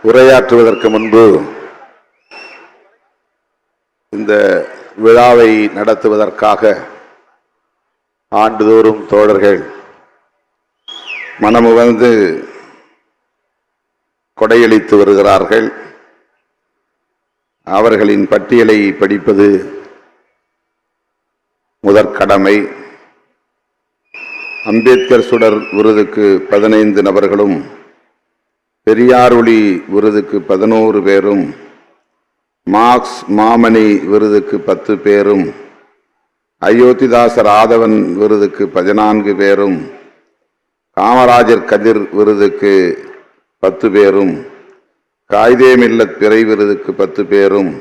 உரையாற்றுவதற்கு முன்பு இந்த விழாவை நடத்துவதற்காக ஆண்டுதோறும் தோழர்கள் மனமுவந்து கொடையளித்து வருகிறார்கள். அவர்களின் பட்டியலை படிப்பது முதற்கடமை. அம்பேத்கர் சுடர் விருதுக்கு 15 நபர்களும், பெரியார் ஒளி விருதுக்கு 11 பேரும், மார்க்ஸ் மாமணி விருதுக்கு 10 பேரும், அயோத்திதாசர் ஆதவன் விருதுக்கு 14 பேரும், காமராஜர் கதிர் விருதுக்கு 10 பேரும், காயிதே மில்லத் பிறை விருதுக்கு 10 பேரும்,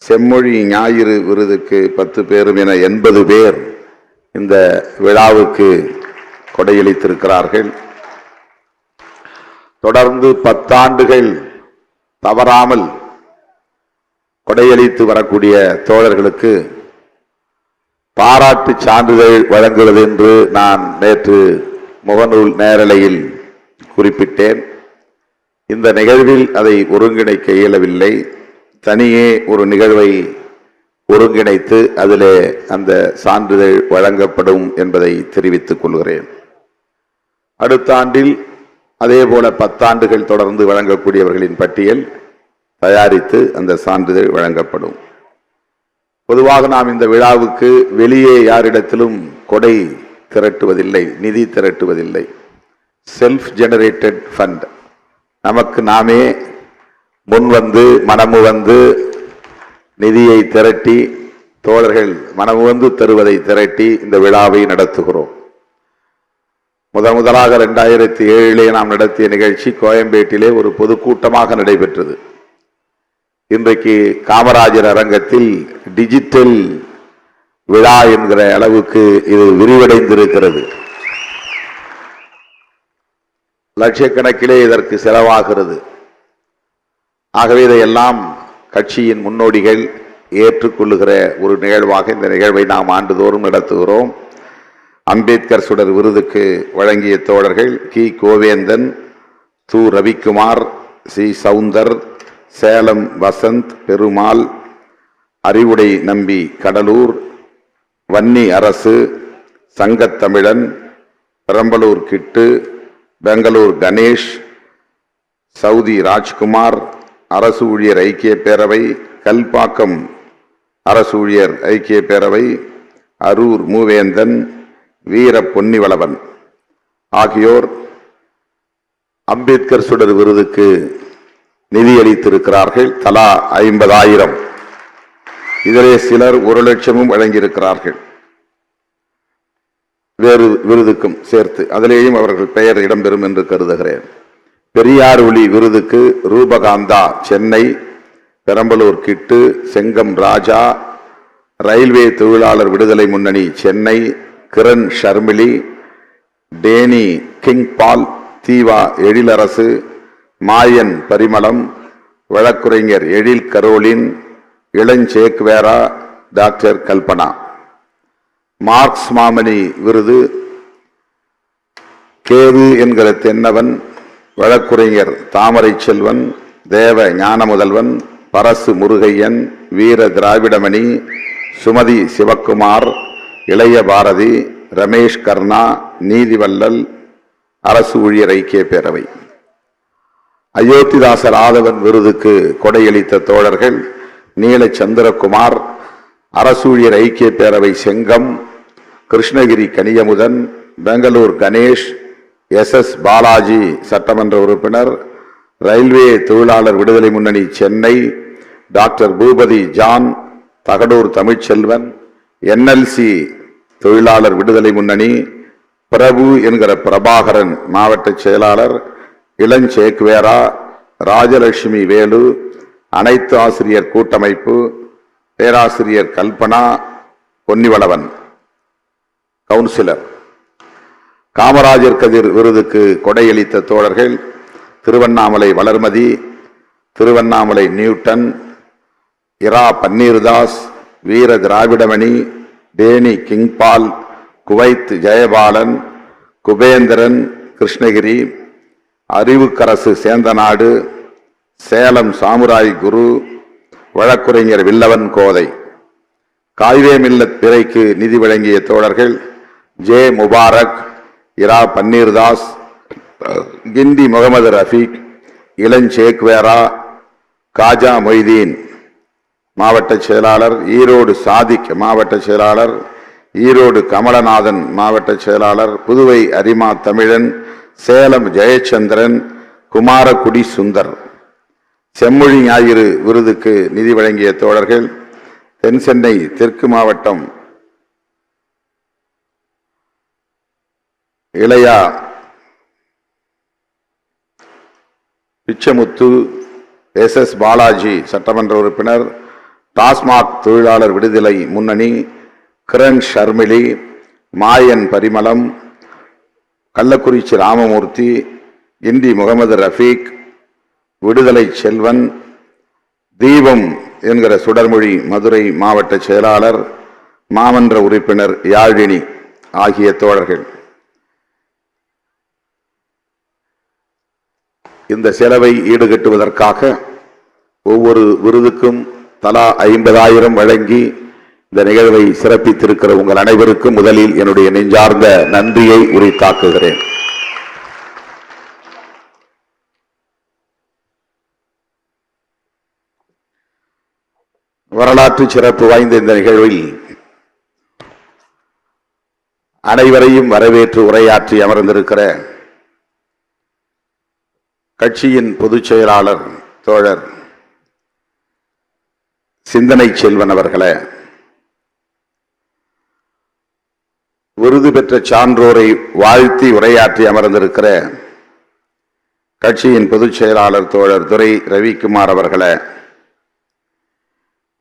செம்மொழி ஞாயிறு விருதுக்கு 10 பேரும் என 80 பேர் இந்த விழாவுக்கு கொடையளித்திருக்கிறார்கள். தொடர்ந்து 10 ஆண்டுகள் தவறாமல் கொடையளித்து வரக்கூடிய தோழர்களுக்கு பாராட்டு சான்றிதழ் வழங்குவது என்று நான் நேற்று முகநூல் நேரலையில் குறிப்பிட்டேன். இந்த நிகழ்வில் அதை ஒருங்கிணைக்க இயலவில்லை. தனியே ஒரு நிகழ்வை ஒருங்கிணைத்து அதிலே அந்த சான்றிதழ் வழங்கப்படும் என்பதை தெரிவித்துக் கொள்கிறேன். அடுத்த ஆண்டில் அதேபோல 10 ஆண்டுகள் தொடர்ந்து வழங்கக்கூடியவர்களின் பட்டியல் தயாரித்து அந்த சான்றிதழ் வழங்கப்படும். பொதுவாக நாம் இந்த விழாவுக்கு வெளியே யாரிடத்திலும் கொடை திரட்டுவதில்லை, நிதி திரட்டுவதில்லை. செல்ஃப் ஜெனரேட்டட் ஃபண்ட், நமக்கு நாமே முன்வந்து மனமுவந்து நிதியை திரட்டி, தோழர்கள் மனமுவந்து தருவதை திரட்டி இந்த விழாவை நடத்துகிறோம். முதலாக 2007 நாம் நடத்திய நிகழ்ச்சி கோயம்பேட்டிலே ஒரு பொதுக்கூட்டமாக நடைபெற்றது. இன்றைக்கு காமராஜர் அரங்கத்தில் டிஜிட்டல் விழா என்கிற அளவுக்கு இது விரிவடைந்திருக்கிறது. லட்சக்கணக்கிலே இதற்கு செலவாகிறது. ஆகவே இதையெல்லாம் கட்சியின் முன்னோடிகள் ஏற்றுக்கொள்ளுகிற ஒரு நிகழ்வாக இந்த நிகழ்வை நாம் ஆண்டுதோறும் நடத்துகிறோம். அம்பேத்கர் சுடர் விருதுக்கு வழங்கிய தோழர்கள் கி கோவேந்தன், து ரவிக்குமார், சி சவுந்தர், சேலம் வசந்த் பெருமாள், அறிவுடை நம்பி கடலூர், வன்னி அரசு, சங்கத்தமிழன், பெரம்பலூர் கிட்டு, பெங்களூர் கணேஷ், சவுதி ராஜ்குமார், அரசு ஊழியர் ஐக்கிய பேரவை, கல்பாக்கம் அரசு ஊழியர் ஐக்கிய பேரவை, அரூர் மூவேந்தன், வீர பொன்னிவளவன் ஆகியோர் அம்பேத்கர் சுடர் விருதுக்கு நிதியளித்திருக்கிறார்கள். தலா 50,000. இதிலே சிலர் 1 லட்சமும் வழங்கியிருக்கிறார்கள். வேறு விருதுக்கும் சேர்த்து அதிலேயும் அவர்கள் பெயர் இடம்பெறும் என்று கருதுகிறேன். பெரியார் ஒளி விருதுக்கு ரூபகாந்தா சென்னை, பெரம்பலூர் கிட்டு, செங்கம் ராஜா, ரயில்வே தொழிலாளர் விடுதலை முன்னணி சென்னை, கிரண் ஷர்மிலி, டேனி கிங் பால், தீவா எழிலரசு, மாயன் பரிமளம், வழக்குரைஞர் எழில் கரோலின், இளஞ்சேக்வேரா, டாக்டர் கல்பனா. மார்க்ஸ் மாமணி விருது கேது என்கிற தென்னவன், வழக்குரைஞர் தாமரை செல்வன், தேவ ஞானமுதல்வன், பரசு முருகையன், வீர திராவிடமணி, சுமதி சிவக்குமார், இளைய பாரதி, ரமேஷ் கர்ணா, நீதிவல்லல், அரசு ஊழியர் ஐக்கிய பேரவை. அயோத்திதாசர் ஆதவன் விருதுக்கு கொடையளித்த தோழர்கள் நீல சந்திரகுமார், அரசு ஊழியர் ஐக்கிய பேரவை செங்கம், கிருஷ்ணகிரி கனியமுதன், பெங்களூர் கணேஷ், SS பாலாஜி சட்டமன்ற உறுப்பினர், ரயில்வே தொழிலாளர் விடுதலை முன்னணி Chennai, doctor Boopathi John, Thagadur Tamilselvan, NLC தொழிலாளர் விடுதலை முன்னணி, பிரபு என்கிற பிரபாகரன் மாவட்ட செயலாளர், இளஞ்சேக்வேரா, ராஜலட்சுமி வேலு, அனைத்து ஆசிரியர் கூட்டமைப்பு, பேராசிரியர் கல்பனா பொன்னிவளவன் கவுன்சிலர். காமராஜர் கதிர் விருதுக்கு கொடையளித்த தோழர்கள் Tiruvannamalai Valarmathi, Tiruvannamalai Newton, Ira Panneerdas, Veera Dravidamani, Danny Kingpaul, Kuwait Jayabalan, Kubendran Krishnagiri, Arivukkarasu Senthanadu, Salem samurai Guru, வழக்குரைஞர் வில்லவன் கோதை. காயிதே மில்லத் பிறைக்கு நிதி வழங்கிய தோழர்கள் ஜே முபாரக், இரா பன்னீர்தாஸ், கிண்டி முகமது ரஃபீக், இளஞ்சேக்வேரா, காஜா மொய்தீன் மாவட்ட செயலாளர், ஈரோடு சாதிக் மாவட்ட செயலாளர், ஈரோடு கமலநாதன் மாவட்ட செயலாளர், புதுவை அரிமா தமிழன், சேலம் ஜெயச்சந்திரன், குமாரகுடி சுந்தர். செம்மொழி ஞாயிறு விருதுக்கு நிதி வழங்கிய தோழர்கள் தென் சென்னை தெற்கு மாவட்டம் இளையா பிச்சமுத்து, SS பாலாஜி சட்டமன்ற உறுப்பினர், டாஸ்மாக் தொழிலாளர் விடுதலை முன்னணி, கிரண் ஷர்மிலி, மாயன் பரிமளம், கள்ளக்குறிச்சி ராமமூர்த்தி, இண்டி முகமது ரஃபீக், விடுதலை செல்வன், தீபம் என்கிற சுடர்மொழி மதுரை மாவட்ட செயலாளர், மாமன்ற உறுப்பினர் யாழினி ஆகிய தோழர்கள். இந்த செலவை ஈடுகட்டுவதற்காக ஒவ்வொரு விருதுக்கும் தலா 50,000 வழங்கி இந்த நிகழ்வை சிறப்பித்திருக்கிற உங்கள் அனைவருக்கும் முதலில் என்னுடைய நெஞ்சார்ந்த நன்றியை உரித்தாக்குகிறேன். வரலாற்று சிறப்பு வாய்ந்த இந்த நிகழ்வில் அனைவரையும் வரவேற்று உரையாற்றி அமர்ந்திருக்கிற கட்சியின் பொதுச் செயலாளர் தோழர் சிந்தனை செல்வன் அவர்களே, விருது பெற்ற சான்றோரை வாழ்த்தி உரையாற்றி அமர்ந்திருக்கிற கட்சியின் பொதுச் செயலாளர் தோழர் துரை ரவிக்குமார் அவர்களே,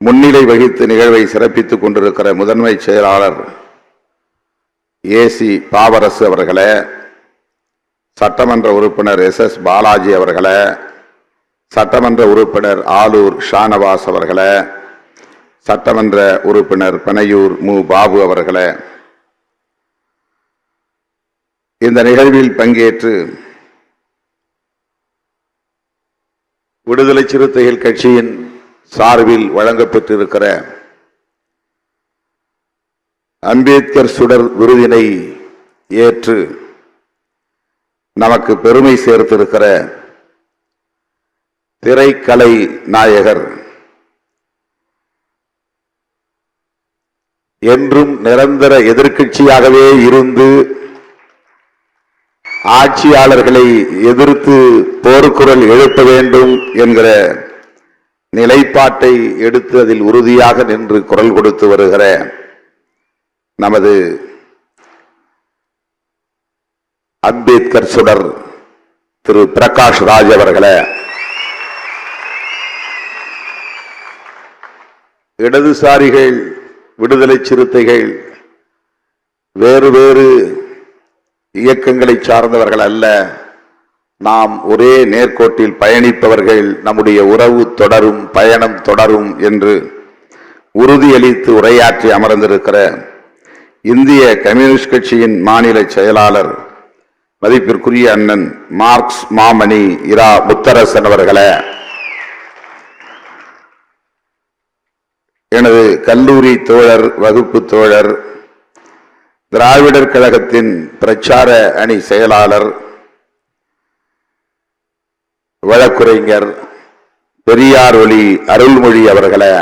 முன்னிலை வகித்து நிகழ்வை சிறப்பித்துக் கொண்டிருக்கிற முதன்மை செயலாளர் AC பாவரசு அவர்களே, சட்டமன்ற உறுப்பினர் SS பாலாஜி அவர்களே, சட்டமன்ற உறுப்பினர் ஆலூர் ஷானவாஸ் அவர்களே, சட்டமன்ற உறுப்பினர் பனையூர் மு பாபு அவர்களே, இந்த நிகழ்வில் பங்கேற்று விடுதலை சிறுத்தைகள் கட்சியின் சார்பில் வழங்கப்பட்டிருக்கிற அம்பேத்கர் சுடர் விருதினை ஏற்று நமக்கு பெருமை சேர்த்திருக்கிற திரைக்கலை நாயகர், என்றும் நிரந்தர எதிர்க்கட்சியாகவே இருந்து ஆட்சியாளர்களை எதிர்த்து போர்க்குரல் எழுப்ப வேண்டும் என்கிற நிலைப்பாட்டை எடுத்து அதில் உறுதியாக நின்று குரல் கொடுத்து வருகிற நமது அம்பேத்கர் சுடர் திரு பிரகாஷ் ராஜ் அவர்களே, இடதுசாரிகள் விடுதலை சிறுத்தைகள் வேறு வேறு இயக்கங்களை சார்ந்தவர்கள் அல்ல, நாம் ஒரே நேர்கோட்டில் பயணிப்பவர்கள், நம்முடைய உறவு தொடரும், பயணம் தொடரும் என்று உறுதியளித்து உரையாற்றி அமர்ந்திருக்கிற இந்திய கம்யூனிஸ்ட் கட்சியின் மாநில செயலாளர் மதிப்பிற்குரிய அண்ணன் மார்க்ஸ் மாமணி இரா முத்தரசன் அவர்களே, எனது கல்லூரி தோழர், வகுப்பு தோழர், திராவிடர் கழகத்தின் பிரச்சார அணி செயலாளர், வழக்குரைஞர் பெரியார் ஒளி அருள்மொழி அவர்களே,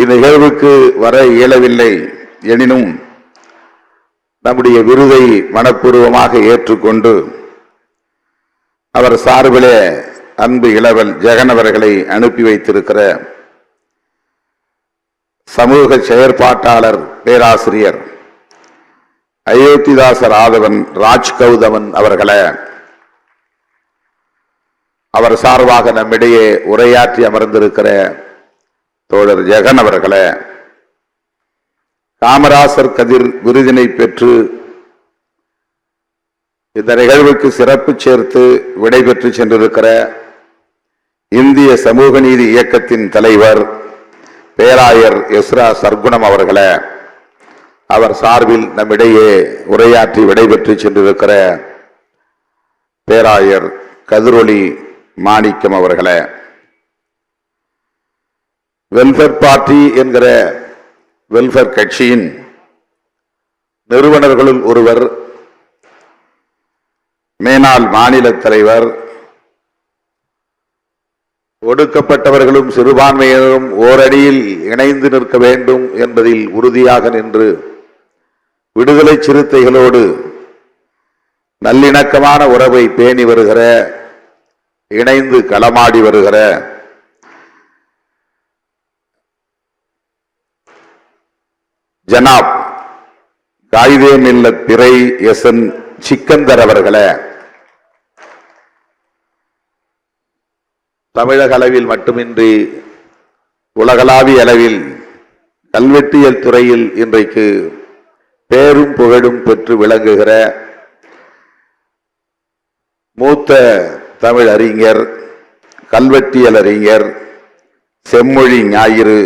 இந்நிகழ்வுக்கு வர இயலவில்லை எனினும் நம்முடைய விருதை மனப்பூர்வமாக ஏற்றுக்கொண்டு அவர் சார்பிலே அன்பு இளவல் ஜெகன் அவர்களை அனுப்பி வைத்திருக்கிற சமூக செயற்பாட்டாளர் பேராசிரியர் அயோத்திதாசர் ஆதவன் ராஜ்கௌதமன் அவர்களே, அவர் சார்பாக நம்மிடையே உரையாற்றி அமர்ந்திருக்கிற தோழர் ஜெகன் அவர்களே, காமராசர் கதிர் விருதினை பெற்று இந்த நிகழ்வுக்கு சிறப்பு சேர்த்து விடைபெற்று சென்றிருக்கிற இந்திய சமூக நீதி இயக்கத்தின் தலைவர் பேராயர் எஸ்ரா சர்க்குணம் அவர்களே, அவர் சார்பில் நம்மிடையே உரையாற்றி விடைபெற்று சென்றிருக்கிற பேராயர் கதிரொளி மாணிக்கம் அவர்களே, வெல்ஃபேர் பார்ட்டி என்கிற வெல்ஃபேர் கட்சியின் நிறுவனர்களுள் ஒருவர், மேனாள் மாநில தலைவர், ஒடுக்கப்பட்டவர்களும் சிறுபான்மையினரும் ஓரடியில் இணைந்து நிற்க வேண்டும் என்பதில் உறுதியாக நின்று விடுதலை சிறுத்தைகளோடு நல்லிணக்கமான உறவை பேணி வருகிற, இணைந்து களமாடி வருகிற ஜனாப் காயிதே மில்லத் பிறை எஸ்என் சிக்கந்தர் அவர்களே, தமிழக அளவில் மட்டுமின்றி உலகளாவிய அளவில் கல்வெட்டியல் துறையில் இன்றைக்கு பேரும் புகழும் பெற்று விளங்குகிற மூத்த தமிழ் அறிஞர், கல்வெட்டியல் அறிஞர், செம்மொழி ஞாயிறு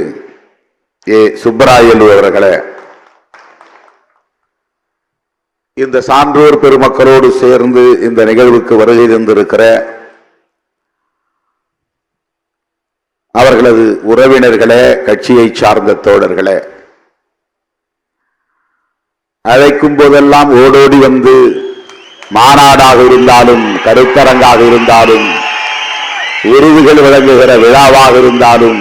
ஏ சுப்பராயலு அவர்களே, இந்த சான்றோர் பெருமக்களோடு சேர்ந்து இந்த நிகழ்வுக்கு வருகை தந்திருக்கிற அவர்களது உறவினர்களே, கட்சியை சார்ந்த தோழர்களே, அழைக்கும் போதெல்லாம் ஓடோடி வந்து மாநாடாக இருந்தாலும், கருத்தரங்காக இருந்தாலும், விருதுகள் வழங்குகிற விழாவாக இருந்தாலும்,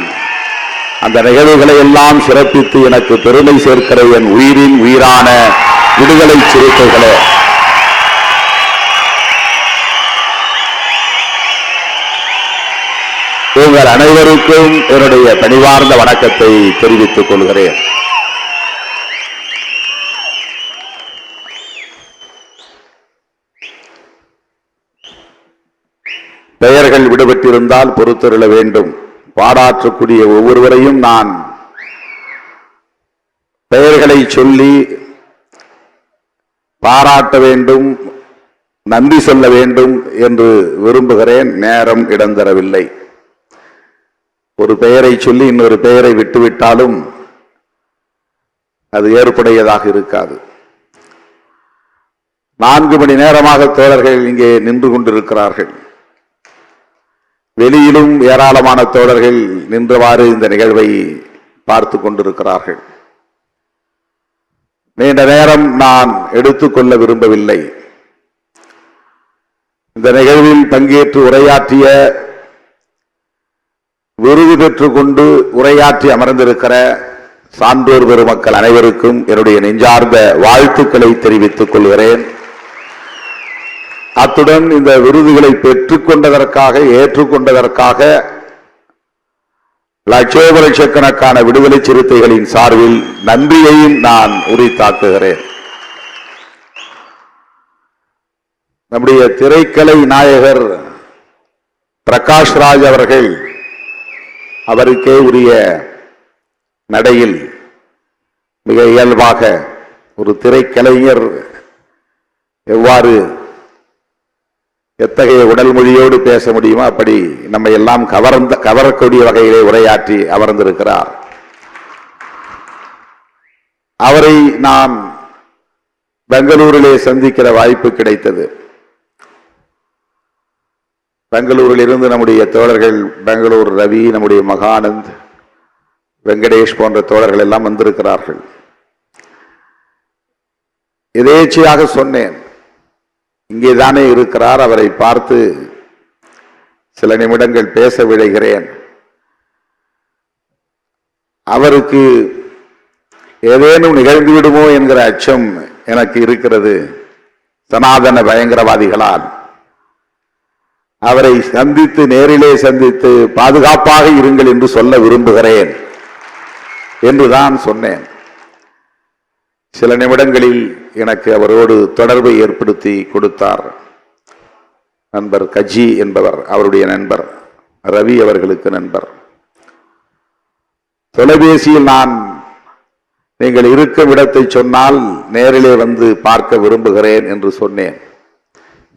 அந்த நிகழ்வுகளை எல்லாம் சிறப்பித்து எனக்கு பெருமை சேர்க்கிற என் உயிரின் உயிரான விடுதலை சிறுத்தைகளே, உங்கள் அனைவருக்கும் என்னுடைய பணிவார்ந்த வணக்கத்தை தெரிவித்துக் கொள்கிறேன். பெயர்கள் விடுபட்டிருந்தால் பொறுத்தருள வேண்டும். பாராட்டக்கூடிய ஒவ்வொருவரையும் நான் பெயர்களை சொல்லி பாராட்ட வேண்டும், நன்றி சொல்ல வேண்டும் என்று விரும்புகிறேன். நேரம் இடம் தரவில்லை. ஒரு பெயரை சொல்லி இன்னொரு பெயரை விட்டுவிட்டாலும் அது ஏற்புடையதாக இருக்காது. 4 மணி நேரமாக தோழர்கள் இங்கே நின்று கொண்டிருக்கிறார்கள். வெளியிலும் ஏராளமான தோழர்கள் நின்றவாறு இந்த நிகழ்வை பார்த்து கொண்டிருக்கிறார்கள். நீண்ட நேரம் நான் எடுத்துக்கொள்ள விரும்பவில்லை. இந்த நிகழ்வில் பங்கேற்று உரையாற்றிய, விருது பெற்றுக் கொண்டு உரையாற்றி அமர்ந்திருக்கிற சான்றோர் பெருமக்கள் அனைவருக்கும் என்னுடைய நெஞ்சார்ந்த வாழ்த்துக்களை தெரிவித்துக் கொள்கிறேன். அத்துடன் இந்த விருதுகளை பெற்றுக் கொண்டதற்காக, ஏற்றுக்கொண்டதற்காக லட்சோப லட்சக்கணக்கான விடுதலை சிறுத்தைகளின் சார்பில் நன்றியையும் நான் உரித்தாக்குகிறேன். நம்முடைய திரைக்கலை நாயகர் பிரகாஷ்ராஜ் அவர்கள் அவருக்கே உரிய நடையில் மிக இயல்பாக ஒரு திரைக்கலைஞர் எவ்வாறு எத்தகைய உடல் மொழியோடு பேச முடியுமோ அப்படி நம்மை எல்லாம் கவரக்கூடிய வகையிலே உரையாற்றி அமர்ந்திருக்கிறார். அவரை நான் பெங்களூரிலே சந்திக்கிற வாய்ப்பு கிடைத்தது. பெங்களூரில் இருந்து நம்முடைய தோழர்கள், பெங்களூர் ரவி, நம்முடைய மகானந்த், வெங்கடேஷ் போன்ற தோழர்கள் எல்லாம் வந்திருக்கிறார்கள். எதேச்சையாக சொன்னேன், இங்கேதானே இருக்கிறார், அவரை பார்த்து சில நிமிடங்கள் பேச விழைகிறேன். அவருக்கு ஏதேனும் நிகழ்ந்து விடுமோ என்கிற அச்சம் எனக்கு இருக்கிறது. சனாதன பயங்கரவாதிகளால் அவரை சந்தித்து, நேரிலே சந்தித்து பாதுகாப்பாக இருங்கள் என்று சொல்ல விரும்புகிறேன் என்றுதான் சொன்னேன். சில நிமிடங்களில் எனக்கு அவரோடு தொடர்பை ஏற்படுத்தி கொடுத்தார் நண்பர் கஜி என்பவர், அவருடைய நண்பர், ரவி அவர்களுக்கு நண்பர். தொலைபேசியில் நான் நீங்கள் இருக்கும் இடத்தை சொன்னால் நேரிலே வந்து பார்க்க விரும்புகிறேன் என்று சொன்னேன்.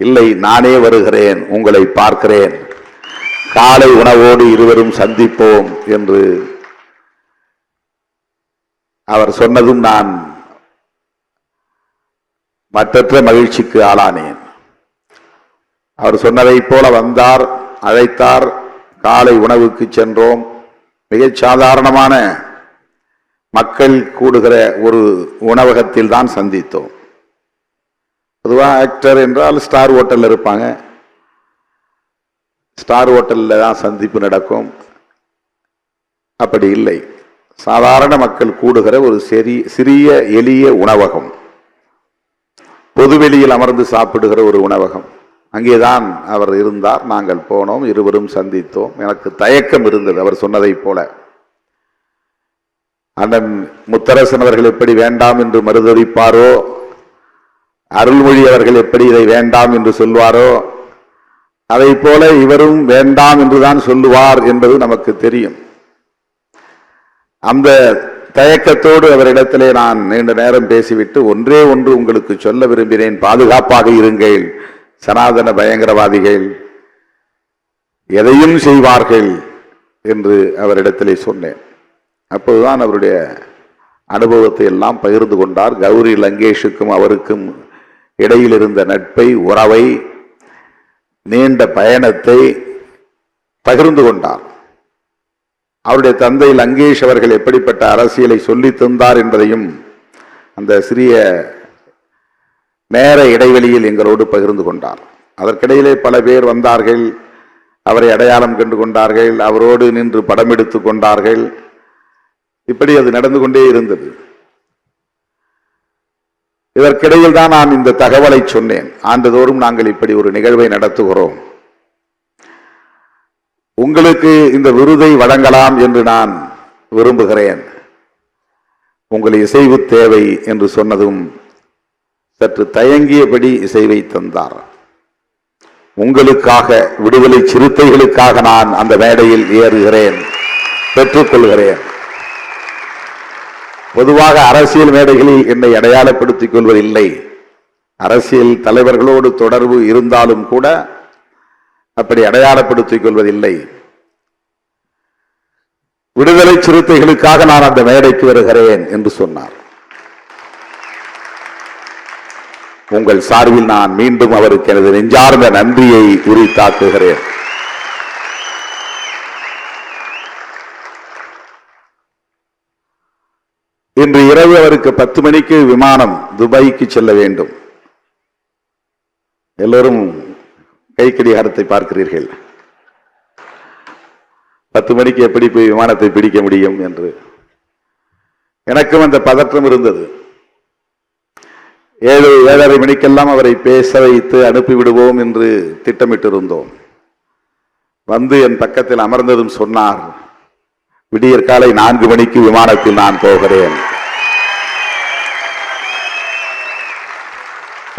இல்லை, நானே வருகிறேன், உங்களை பார்க்கிறேன், காலை உணவோடு இருவரும் சந்திப்போம் என்று அவர் சொன்னதும் நான் மற்றற்ற மகிழ்ச்சிக்கு ஆளானேன். அவர் சொன்னதை போல வந்தார், அழைத்தார், காலை உணவுக்கு சென்றோம். மிகச் சாதாரணமான மக்கள் கூடுகிற ஒரு உணவகத்தில் தான் சந்தித்தோம். பொதுவாக ஆக்டர் என்றால் ஸ்டார் ஹோட்டலில் இருப்பாங்க, ஸ்டார் ஹோட்டலில் தான் சந்திப்பு நடக்கும். அப்படி இல்லை, சாதாரண மக்கள் கூடுகிற ஒரு சிறிய எளிய உணவகம், பொதுவெளியில் அமர்ந்து சாப்பிடுகிற ஒரு உணவகம். அங்கேதான் அவர் இருந்தார். நாங்கள் போனோம், இருவரும் சந்தித்தோம். எனக்கு தயக்கம் இருந்தது. அவர் சொன்னதை போல அண்ணன் முத்தரசன் அவர்கள் எப்படி வேண்டாம் என்று மறுதளிப்பாரோ, அருள்மொழி அவர்கள் எப்படி இதை வேண்டாம் என்று சொல்வாரோ, அதை போல இவரும் வேண்டாம் என்றுதான் சொல்லுவார் என்பது நமக்கு தெரியும். அந்த தயக்கத்தோடு அவரிடத்திலே நான் நீண்ட நேரம் பேசிவிட்டு ஒன்றே ஒன்று உங்களுக்கு சொல்ல விரும்பினேன். பாதுகாப்பாக இருங்கள், சனாதன பயங்கரவாதிகள் எதையும் செய்வார்கள் என்று அவரிடத்திலே சொன்னேன். அப்போதுதான் அவருடைய அனுபவத்தை எல்லாம் பகிர்ந்து கொண்டார். கௌரி லங்கேஷுக்கும் அவருக்கும் இடையில் இருந்த நட்பை, உறவை, நீண்ட பயணத்தை பகிர்ந்து கொண்டார். அவருடைய தந்தை லங்கேஷ் அவர்கள் எப்படிப்பட்ட அரசியலை சொல்லி தந்தார் என்பதையும் அந்த சிறிய நேர இடைவெளியில் எங்களோடு பகிர்ந்து கொண்டார். அதற்கிடையிலே பல பேர் வந்தார்கள், அவரை அடையாளம் கண்டு கொண்டார்கள், அவரோடு நின்று படம் எடுத்து கொண்டார்கள். இப்படி அது நடந்து கொண்டே இருந்தது. இதற்கிடையில் தான் நான் இந்த தகவலை சொன்னேன். ஆண்டுதோறும் நாங்கள் இப்படி ஒரு நிகழ்வை நடத்துகிறோம், உங்களுக்கு இந்த விருதை வழங்கலாம் என்று நான் விரும்புகிறேன், உங்கள் இசைவு தேவை என்று சொன்னதும் சற்று தயங்கியபடி இசைவை தந்தார். உங்களுக்காக, விடுதலை சிறுத்தைகளுக்காக நான் அந்த மேடையில் ஏறுகிறேன், பெற்றுக்கொள்கிறேன். பொதுவாக அரசியல் மேடைகளில் என்னை அடையாளப்படுத்திக் கொள்வதில்லை. அரசியல் தலைவர்களோடு தொடர்பு இருந்தாலும் கூட அப்படி அடையாளப்படுத்திக் கொள்வதில்லை. விடுதலை சிறுத்தைகளுக்காக நான் அந்த மேடைக்கு வருகிறேன் என்று சொன்னார். உங்கள் சார்பில் நான் மீண்டும் அவருக்கு எனது நெஞ்சார்ந்த நன்றியை உரித்தாக்குகிறேன். இன்று இரவு அவருக்கு 10 மணிக்கு விமானம் துபாய்க்கு செல்ல வேண்டும். எல்லோரும் கைக்கடிகாரத்தை பார்க்கிறீர்கள். 10 மணிக்கு எப்படி போய் விமானத்தை பிடிக்க முடியும் என்று எனக்கும் அந்த பதற்றம் இருந்தது. 7:30 மணிக்கெல்லாம் அவரை பேச வைத்து அனுப்பிவிடுவோம் என்று திட்டமிட்டிருந்தோம். வந்து என் பக்கத்தில் அமர்ந்ததும் சொன்னார், விடியற் காலை 4 மணிக்கு விமானத்தில் நான் போகிறேன்.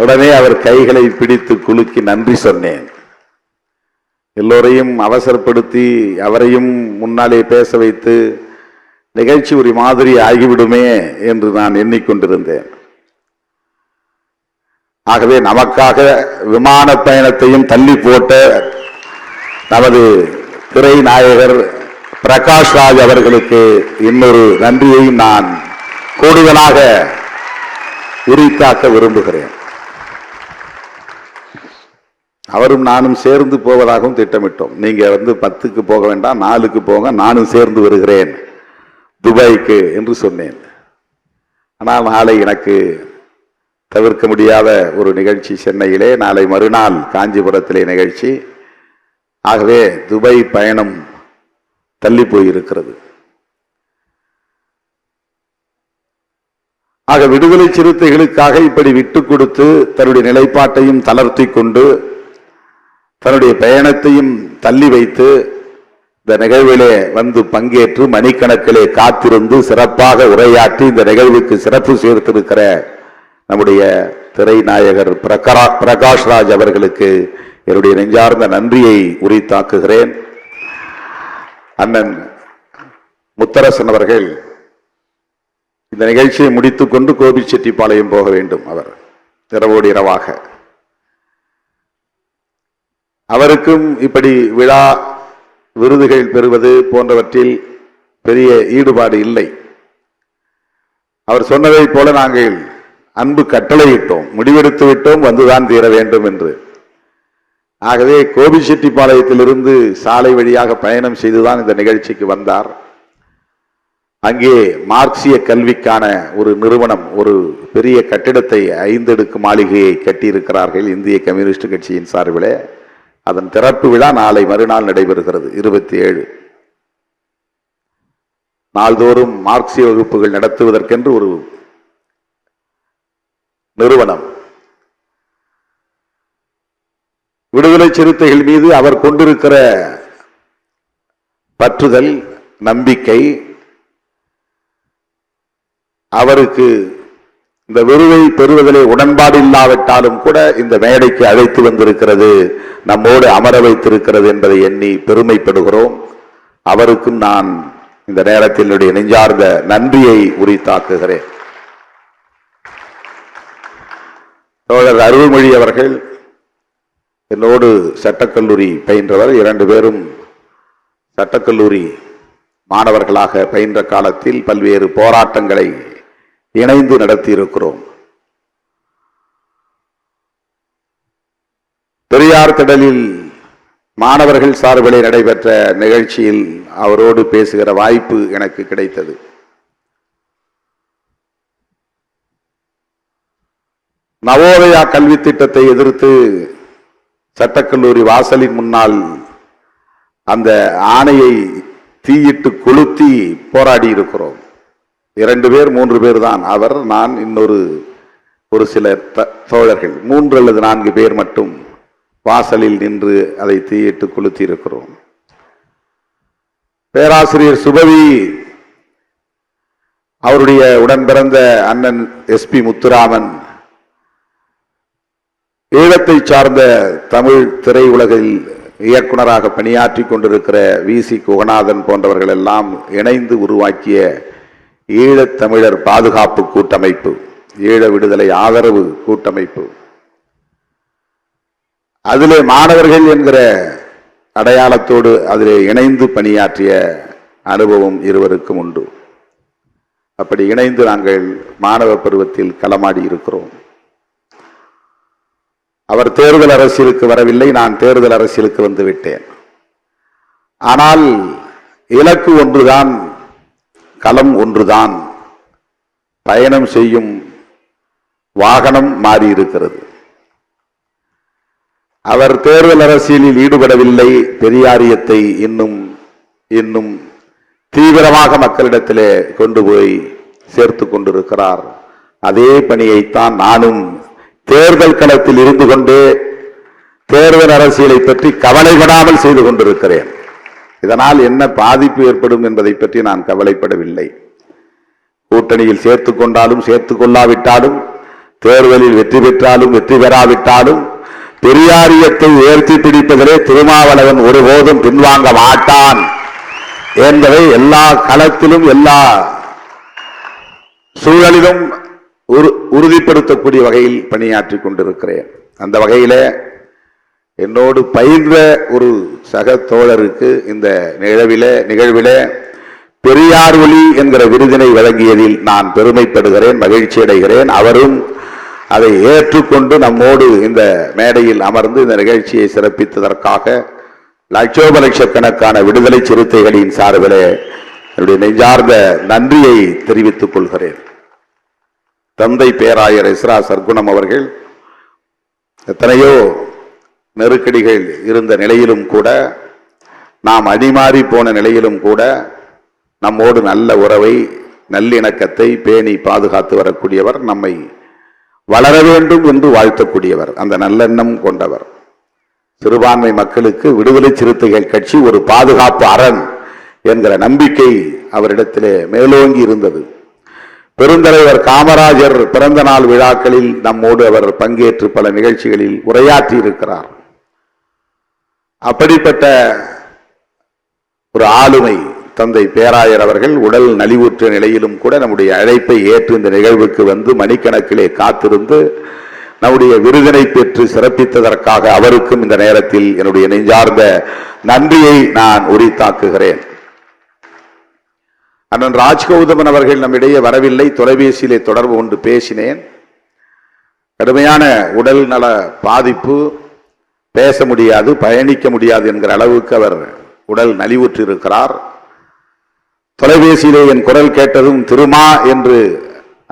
உடனே அவர் கைகளை பிடித்து குலுக்கி நன்றி சொன்னேன். எல்லோரையும் அவசரப்படுத்தி அவரையும் முன்னாலே பேச வைத்து நிகழ்ச்சி ஒரு மாதிரி ஆகிவிடுமே என்று நான் எண்ணிக்கொண்டிருந்தேன். ஆகவே நமக்காக விமான பயணத்தையும் தள்ளி போட்ட நமது திரை நாயகர் பிரகாஷ் ராஜ் அவர்களுக்கு இன்னொரு நன்றியையும் நான் கூடுதலாக உரித்தாக்க விரும்புகிறேன். அவரும் நானும் சேர்ந்து போவதாகவும் திட்டமிட்டோம். நீங்க 10க்கு போக வேண்டாம், 4க்கு போங்க, நானும் சேர்ந்து வருகிறேன் துபாய்க்கு என்று சொன்னேன். ஆனால் நாளை எனக்கு தவிர்க்க முடியாத ஒரு நிகழ்ச்சி சென்னையிலே, நாளை மறுநாள் காஞ்சிபுரத்திலே நிகழ்ச்சி. ஆகவே துபாய் பயணம் தள்ளி போயிருக்கிறது. ஆக விடுதலை சிறுத்தைகளுக்காக இப்படி விட்டுக் கொடுத்து தன்னுடைய நிலைப்பாட்டையும் தளர்த்தி கொண்டு தன்னுடைய பயணத்தையும் தள்ளி வைத்து இந்த நிகழ்விலே வந்து பங்கேற்று மணிக்கணக்கிலே காத்திருந்து சிறப்பாக உரையாற்றி இந்த நிகழ்வுக்கு சிறப்பு சேர்த்திருக்கிற நம்முடைய திரை நாயகர் பிரகாஷ் ராஜ் அவர்களுக்கு என்னுடைய நெஞ்சார்ந்த நன்றியை உரித்தாக்குகிறேன். அண்ணன் முத்தரசன் அவர்கள் இந்த நிகழ்ச்சியை முடித்துக் கொண்டு கோபிச்செட்டிப்பாளையம் போக வேண்டும். அவர் இரவோடு இரவாக. அவருக்கும் இப்படி விழா விருதுகள் பெறுவது போன்றவற்றில் பெரிய ஈடுபாடு இல்லை. அவர் சொன்னதை போல நாங்கள் அன்பு கட்டளையிட்டோம், முடிவெடுத்து விட்டோம், வந்துதான் தீர வேண்டும் என்று. ஆகவே கோபிச்செட்டிப்பாளையத்திலிருந்து சாலை வழியாக பயணம் செய்துதான் இந்த நிகழ்ச்சிக்கு வந்தார். அங்கே மார்க்சிய கல்விக்கான ஒரு நிறுவனம் ஒரு பெரிய கட்டிடத்தை 5 அடுக்கு மாளிகையை கட்டியிருக்கிறார்கள் இந்திய கம்யூனிஸ்ட் கட்சியின் சார்பிலே. அதன் திறப்பு விழா நாளை மறுநாள் நடைபெறுகிறது 27. நாள்தோறும் மார்க்சிய வகுப்புகள் நடத்துவதற்கென்று ஒரு நிறுவனம். விடுதலை சிறுத்தைகள் மீது அவர் கொண்டிருக்கிற பற்றுதல், நம்பிக்கை, அவருக்கு இந்த விருதை பெறுவதிலே உடன்பாடு இல்லாவிட்டாலும் கூட இந்த மேடைக்கு அழைத்து வந்திருக்கிறது, நம்மோடு அமர வைத்திருக்கிறது என்பதை எண்ணி பெருமைப்படுகிறோம். அவருக்கும் நான் இந்த நேரத்தில் என்னுடைய நெஞ்சார்ந்த நன்றியை உரித்தாக்குகிறேன். தோழர் அருள்மொழி அவர்கள் என்னோடு சட்டக்கல்லூரி பயின்றவர். 2 பேரும் சட்டக்கல்லூரி மாணவர்களாக பயின்ற காலத்தில் பல்வேறு போராட்டங்களை இணைந்து நடத்தியிருக்கிறோம். பெரியார் திடலில் மாணவர்கள் சார்பிலே நடைபெற்ற நிகழ்ச்சியில் அவரோடு பேசுகிற வாய்ப்பு எனக்கு கிடைத்தது. நவோதயா கல்வி திட்டத்தை எதிர்த்து சட்டக்கல்லூரி வாசலின் முன்னால் அந்த ஆணையை தீயிட்டு கொளுத்தி போராடி இருக்கிறோம். 2 பேர் 3 பேர் தான், அவர், நான், இன்னொரு ஒரு சில தோழர்கள் 3 அல்லது 4 பேர் மட்டும் வாசலில் நின்று அதை தீயிட்டு கொளுத்தி இருக்கிறோம். பேராசிரியர் சுபவி அவருடைய உடன் பிறந்த அண்ணன் SP முத்துராமன், ஈழத்தை சார்ந்த தமிழ் திரையுலகில் இயக்குனராக பணியாற்றி கொண்டிருக்கிற VC குகநாதன் போன்றவர்கள் எல்லாம் இணைந்து உருவாக்கிய ஈழத் தமிழர் பாதுகாப்பு கூட்டமைப்பு, ஈழ விடுதலை ஆதரவு கூட்டமைப்பு. அதிலே மாணவர்கள் என்கிற அடையாளத்தோடு அதிலே இணைந்து பணியாற்றிய அனுபவம் இருவருக்கும் உண்டு. அப்படி இணைந்து நாங்கள் மாணவ பருவத்தில் களமாடி இருக்கிறோம். அவர் தேர்தல் அரசியலுக்கு வரவில்லை, நான் தேர்தல் அரசியலுக்கு வந்து விட்டேன். ஆனால் இலக்கு ஒன்றுதான், களம் ஒன்றுதான், பயணம் செய்யும் வாகனம் மாறி இருக்கிறது. அவர் தேர்தல் அரசியலில் ஈடுபடவில்லை, பெரியாரியத்தை இன்னும் தீவிரமாக மக்களிடத்திலே கொண்டு போய் சேர்த்து கொண்டிருக்கிறார். அதே பணியைத்தான் நானும் தேர்தல் களத்தில் இருந்து கொண்டு தேர்தல் அரசியலை பற்றி கவலைப்படாமல் செய்து கொண்டிருக்கிறேன். இதனால் என்ன பாதிப்பு ஏற்படும் என்பதை பற்றி நான் கவலைப்படவில்லை. கூட்டணியில் சேர்த்துக் கொண்டாலும் சேர்த்துக் கொள்ளாவிட்டாலும், தேர்தலில் வெற்றி பெற்றாலும் வெற்றி பெறாவிட்டாலும், பெரியாரியத்தை உயர்த்தி பிடிப்பதிலே திருமாவளவன் ஒருபோதும் பின்வாங்க மாட்டான் என்பதை எல்லா களத்திலும் எல்லா சூழலிலும் உறுதிப்படுத்தக்கூடிய வகையில் பணியாற்றி கொண்டிருக்கிறேன். அந்த வகையில என்னோடு பயின்ற ஒரு சக தோழருக்கு இந்த நிகழ்வில பெரியார் ஒளி என்கிற விருதினை வழங்கியதில் நான் பெருமைப்படுகிறேன், மகிழ்ச்சி அடைகிறேன். அவரும் அதை ஏற்றுக்கொண்டு நம்மோடு இந்த மேடையில் அமர்ந்து இந்த நிகழ்ச்சியை சிறப்பித்ததற்காக லட்சோப லட்சக்கணக்கான விடுதலை சிறுத்தைகளின் சார்பிலே என்னுடைய நெஞ்சார்ந்த நன்றியை தெரிவித்துக் கொள்கிறேன். தந்தை பேராயர் எஸ்ரா சர்க்குணம் அவர்கள் எத்தனையோ நெருக்கடிகள் இருந்த நிலையிலும் கூட, நாம் அடிமாறி போன நிலையிலும் கூட நம்மோடு நல்ல உறவை, நல்லிணக்கத்தை பேணி பாதுகாத்து வரக்கூடியவர், நம்மை வளர வேண்டும் என்று வாழ்த்தக்கூடியவர், அந்த நல்லெண்ணம் கொண்டவர். சிறுபான்மை மக்களுக்கு விடுதலை சிறுத்தைகள் கட்சி ஒரு பாதுகாப்பு அரண் என்கிற நம்பிக்கை அவரிடத்திலே மேலோங்கி இருந்தது. பெருந்தலைவர் காமராஜர் பிறந்த நாள் விழாக்களில் நம்மோடு அவர் பங்கேற்று பல நிகழ்ச்சிகளில் உரையாற்றி இருக்கிறார். அப்படிப்பட்ட ஒரு ஆளுமை தந்தை பேராயர் அவர்கள் உடல் நலிவுற்ற நிலையிலும் கூட நம்முடைய அழைப்பை ஏற்று இந்த நிகழ்வுக்கு வந்து மணிக்கணக்கிலே காத்திருந்து நம்முடைய விருதினை பெற்று சிறப்பித்ததற்காக அவருக்கும் இந்த நேரத்தில் என்னுடைய நெஞ்சார்ந்த நன்றியை நான் உரித்தாக்குகிறேன். அண்ணன் ராஜ்கௌதமன் அவர்கள் நம்மிடையே வரவில்லை, தொலைபேசியிலே தொடர்பு கொண்டு பேசினேன். கடுமையான உடல் நல பாதிப்பு, பேச முடியாது, பயணிக்க முடியாது என்கிற அளவுக்கு அவர் உடல் நலிவுற்றிருக்கிறார். தொலைபேசியிலே என் குரல் கேட்டதும் திருமா என்று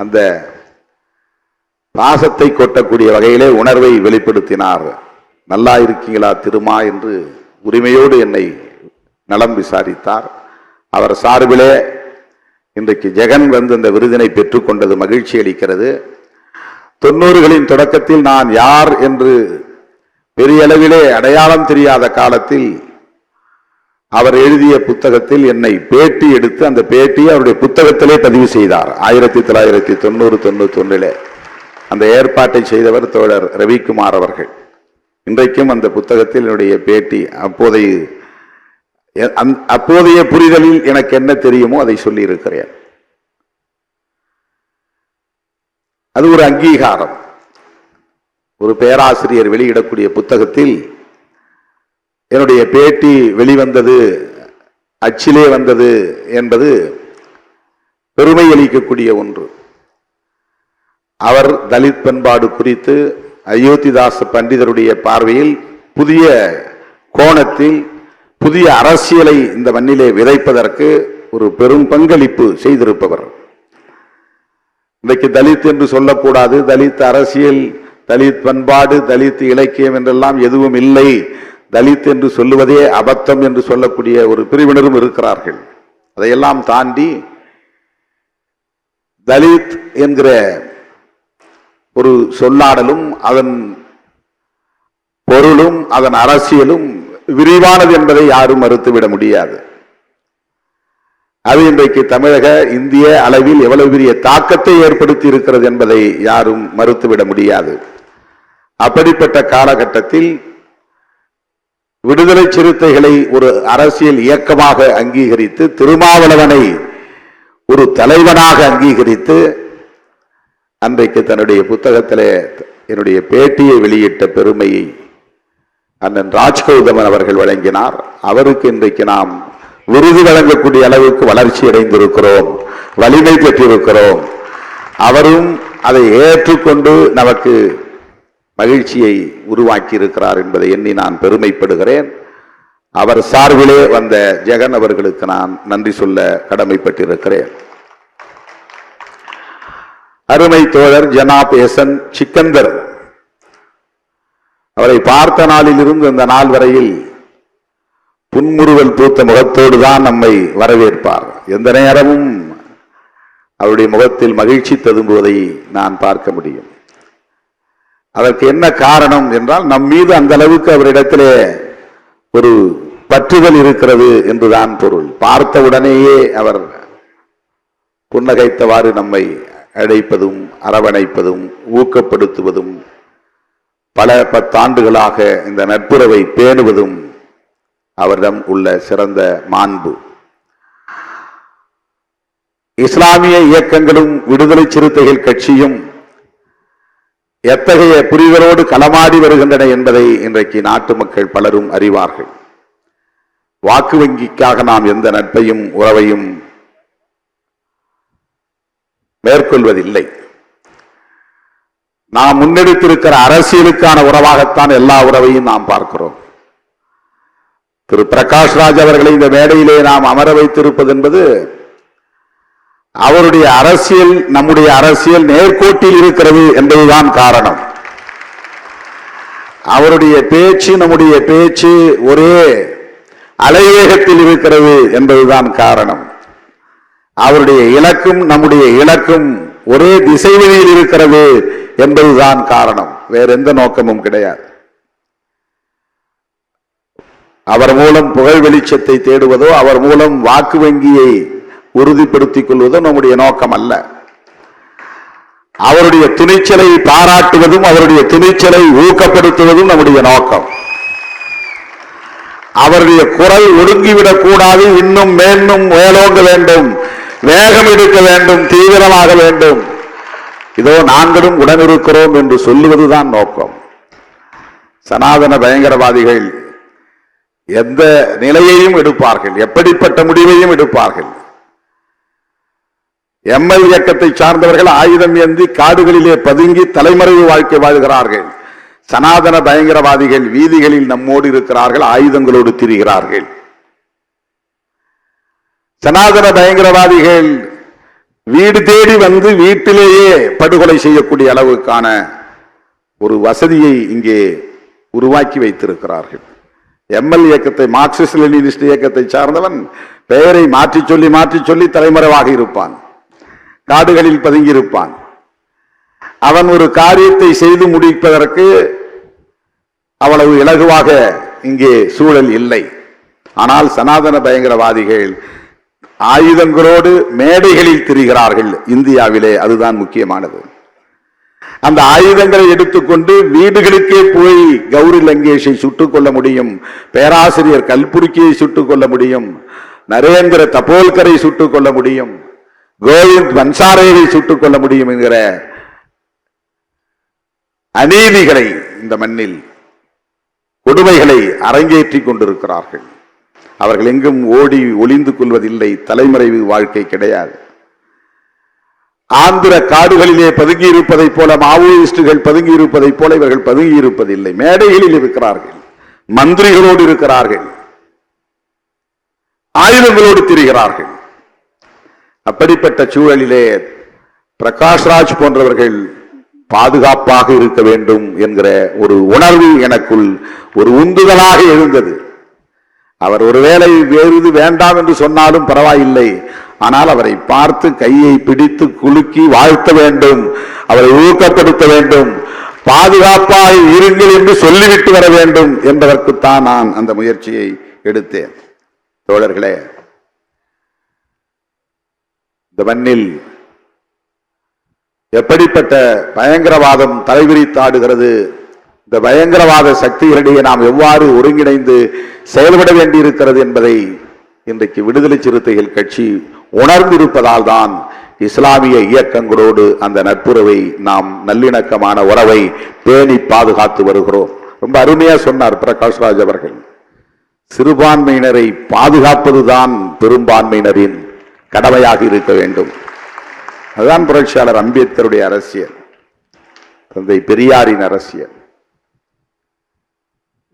அந்த பாசத்தை கொட்டக்கூடிய வகையிலே உணர்வை வெளிப்படுத்தினார். நல்லா இருக்கீங்களா திருமா என்று உரிமையோடு என்னை நலம் விசாரித்தார். அவர் சார்பிலே இன்றைக்கு ஜெகன் வந்து இந்த விருதினை பெற்றுக்கொண்டது மகிழ்ச்சி அளிக்கிறது. 90களின் தொடக்கத்தில் நான் யார் என்று பெரிய அளவிலே அடையாளம் தெரியாத காலத்தில் அவர் எழுதிய புத்தகத்தில் என்னை பேட்டி எடுத்து அந்த பேட்டியை அவருடைய புத்தகத்திலே பதிவு செய்தார். 1990-91 அந்த ஏற்பாட்டை செய்தவர் தோழர் ரவிக்குமார் அவர்கள். இன்றைக்கும் அந்த புத்தகத்தில் என்னுடைய பேட்டி அப்போதைய புரிதலில் எனக்கு என்ன தெரியுமோ அதை சொல்லி இருக்கிறேன். அது ஒரு அங்கீகாரம். ஒரு பேராசிரியர் வெளியிடக்கூடிய புத்தகத்தில் என்னுடைய பேட்டி வெளிவந்தது, அச்சிலே வந்தது என்பது பெருமை அளிக்கக்கூடிய ஒன்று. அவர் தலித் பண்பாடு குறித்து அயோத்திதாச பண்டிதருடைய பார்வையில் புதிய கோணத்தில் புதிய அரசியலை இந்த மண்ணிலே விதைப்பதற்கு ஒரு பெரும் பங்களிப்பு செய்திருப்பவர். இன்றைக்கு தலித் என்று சொல்லக்கூடாது, தலித் அரசியல், தலித் பண்பாடு, தலித் இலக்கியம் என்றெல்லாம் எதுவும் இல்லை, தலித் என்று சொல்லுவதே அபத்தம் என்று சொல்லக்கூடிய ஒரு பிரிவினரும் இருக்கிறார்கள். அதையெல்லாம் தாண்டி தலித் என்கிற ஒரு சொல்லாடலும் அதன் பொருளும் அதன் அரசியலும் விரிவானது என்பதை யாரும் மறுத்துவிட முடியாது. அது இன்றைக்கு தமிழக இந்திய அளவில் எவ்வளவு பெரிய தாக்கத்தை ஏற்படுத்தி இருக்கிறது என்பதை யாரும் மறுத்துவிட முடியாது. அப்படிப்பட்ட காலகட்டத்தில் விடுதலை சிறுத்தைகளை ஒரு அரசியல் இயக்கமாக அங்கீகரித்து, திருமாவளவனை ஒரு தலைவனாக அங்கீகரித்து, அன்றைக்கு தன்னுடைய புத்தகத்திலே என்னுடைய பேட்டியை வெளியிட்ட பெருமையை அண்ணன் ராஜ்கௌதமன் அவர்கள் வழங்கினார். அவருக்கு இன்றைக்கு நாம் விருது வழங்கக்கூடிய அளவுக்கு வளர்ச்சி அடைந்திருக்கிறோம், வலிமை பெற்றிருக்கிறோம். அவரும் அதை ஏற்றுக்கொண்டு நமக்கு மகிழ்ச்சியை உருவாக்கி இருக்கிறார் என்பதை எண்ணி நான் பெருமைப்படுகிறேன். அவர் சார்பிலே வந்த ஜெகன் அவர்களுக்கு நான் நன்றி சொல்ல கடமைப்பட்டிருக்கிறேன். அருமை தோழர் ஜனாப் எசன் சிக்கந்தர் அவரை பார்த்த நாளில் இருந்து அந்த நாள் வரையில் புன்முறுவல் பூத்த முகத்தோடு தான் நம்மை வரவேற்பார். எந்த நேரமும் அவருடைய முகத்தில் மகிழ்ச்சி ததும்புவதை நான் பார்க்க முடியும். அதற்கு என்ன காரணம் என்றால், நம் மீது அந்த அளவுக்கு அவரிடத்திலே ஒரு பற்றுதல் இருக்கிறது என்றுதான் பொருள். பார்த்தவுடனேயே அவர் புன்னகைத்தவாறு நம்மை அழைப்பதும் அரவணைப்பதும் ஊக்கப்படுத்துவதும் பல 10 ஆண்டுகளாக இந்த நட்புறவை பேணுவதும் அவரிடம் உள்ள சிறந்த மாண்பு. இஸ்லாமிய இயக்கங்களும் விடுதலை சிறுத்தைகள் கட்சியும் எத்தகைய புரிதலோடு களமாடி வருகின்றன என்பதை இன்றைக்கு நாட்டு மக்கள் பலரும் அறிவார்கள். வாக்கு வங்கிக்காக நாம் எந்த நட்பையும் உறவையும் மேற்கொள்வதில்லை. நாம் முன்னெடுத்திருக்கிற அரசியலுக்கான உறவாகத்தான் எல்லா உறவையும் நாம் பார்க்கிறோம். திரு பிரகாஷ் ராஜ் அவர்களை இந்த மேடையிலே நாம் அமர வைத்திருப்பது என்பது அவருடைய அரசியல் நம்முடைய அரசியல் நேர்கோட்டில் இருக்கிறது என்பதுதான் காரணம். அவருடைய பேச்சு நம்முடைய பேச்சு ஒரே அலைவேகத்தில் இருக்கிறது என்பதுதான் காரணம். அவருடைய இலக்கும் நம்முடைய இலக்கும் ஒரே திசைவெளியில் இருக்கிறது என்பதுதான் காரணம். வேற எந்த நோக்கமும் கிடையாது. அவர் மூலம் புகழ் வெளிச்சத்தை தேடுவதோ அவர் மூலம் வாக்கு வங்கியை உறுதிப்படுத்திக் கொள்வதோ நம்முடைய நோக்கம் அல்ல. அவருடைய துணிச்சலை பாராட்டுவதும் அவருடைய துணிச்சலை ஊக்கப்படுத்துவதும் நம்முடைய நோக்கம். அவருடைய குரல் ஒடுங்கிவிடக் கூடாது, இன்னும் மேலும் மேலோங்க வேண்டும், வேகம் எடுக்க வேண்டும், தீவிரமாக வேண்டும். இதோ நாங்களும் உடனிருக்கிறோம் என்று சொல்லுவதுதான் நோக்கம். சனாதன பயங்கரவாதிகள் எந்த நிலையையும் எடுப்பார்கள், எப்படிப்பட்ட முடிவையும் எடுப்பார்கள். எம்எல் இயக்கத்தை சார்ந்தவர்கள் ஆயுதம் ஏந்தி காடுகளிலே பதுங்கி தலைமறைவு வாழ்க்கை வாழ்கிறார்கள். சனாதன பயங்கரவாதிகள் வீதிகளில் நம்மோடு இருக்கிறார்கள், ஆயுதங்களோடு திரிகிறார்கள். சனாதன பயங்கரவாதிகள் வீடு தேடி வந்து வீட்டிலேயே படுகொலை செய்யக்கூடிய அளவுக்கான ஒரு வசதியை இங்கே உருவாக்கி வைத்திருக்கிறார்கள். எம்எல் இயக்கத்தை, மார்க்சிஸ்ட் லெனினிஸ்ட் இயக்கத்தை சார்ந்தவன் பெயரை மாற்றி சொல்லி தலைமறைவாக இருப்பான், காடுகளில் பதுங்கியிருப்பான். அவன் ஒரு காரியத்தை செய்து முடிப்பதற்கு அவ்வளவு இலகுவாக இங்கே சூழல் இல்லை. ஆனால் சனாதன பயங்கரவாதிகள் ஆயுதங்களோடு மேடைகளில் திரிகிறார்கள் இந்தியாவிலே. அதுதான் முக்கியமானது. அந்த ஆயுதங்களை எடுத்துக்கொண்டு வீடுகளுக்கே போய் கௌரி லங்கேஷை சுட்டுக் கொள்ள முடியும், பேராசிரியர் கல்புர்கியை சுட்டுக் கொள்ள முடியும், நரேந்திர தபோல்கரை சுட்டுக் கொள்ள முடியும், கோவிந்த் பன்சாரேவை சுட்டுக் கொள்ள முடியும் என்கிற அநீதிகளை, இந்த மண்ணில் கொடுமைகளை அரங்கேற்றி கொண்டிருக்கிறார்கள். அவர்கள் எங்கும் ஓடி ஒளிந்து கொள்வதில்லை. தலைமறைவு வாழ்க்கை கிடையாது. ஆந்திர காடுகளிலே பதுங்கி இருப்பதை போல, மாவோயிஸ்டுகள் பதுங்கி இருப்பதை போல இவர்கள் பதுங்கி இருப்பதில்லை. மேடைகளில் இருக்கிறார்கள், மந்திரிகளோடு இருக்கிறார்கள், ஆயுதங்களோடு திரிகிறார்கள். அப்படிப்பட்ட சூழலிலே பிரகாஷ்ராஜ் போன்றவர்கள் பாதுகாப்பாக இருக்க வேண்டும் என்கிற ஒரு உணர்வு எனக்குள் ஒரு உந்துதலாக எழுந்தது. அவர் ஒருவேளை வேறு வேண்டாம் என்று சொன்னாலும் பரவாயில்லை, ஆனால் அவரை பார்த்து கையை பிடித்து குலுக்கி வாழ்த்த வேண்டும், அவரை ஊக்கப்படுத்த வேண்டும், பாதுகாப்பாக இருங்கள் என்று சொல்லிவிட்டு வர வேண்டும் என்பதற்குத்தான் நான் அந்த முயற்சியை எடுத்தேன். தோழர்களே, இந்த மண்ணில் எப்படிப்பட்ட பயங்கரவாதம் தலைவிரித்தாடுகிறது, இந்த பயங்கரவாத சக்திகளிடையே நாம் எவ்வாறு ஒருங்கிணைந்து செயல்பட வேண்டியிருக்கிறது என்பதை இன்றைக்கு விடுதலை சிறுத்தைகள் கட்சி உணர்ந்திருப்பதால் தான் இஸ்லாமிய இயக்கங்களோடு அந்த நட்புறவை, நாம் நல்லிணக்கமான உறவை பேணி பாதுகாத்து வருகிறோம். ரொம்ப அருமையா சொன்னார் பிரகாஷ்ராஜ் அவர்கள். சிறுபான்மையினரை பாதுகாப்பதுதான் பெரும்பான்மையினரின் கடமையாக இருக்க வேண்டும். அதுதான் புரட்சியாளர் அம்பேத்கருடைய அரசியல், தந்தை பெரியாரின் அரசியல்.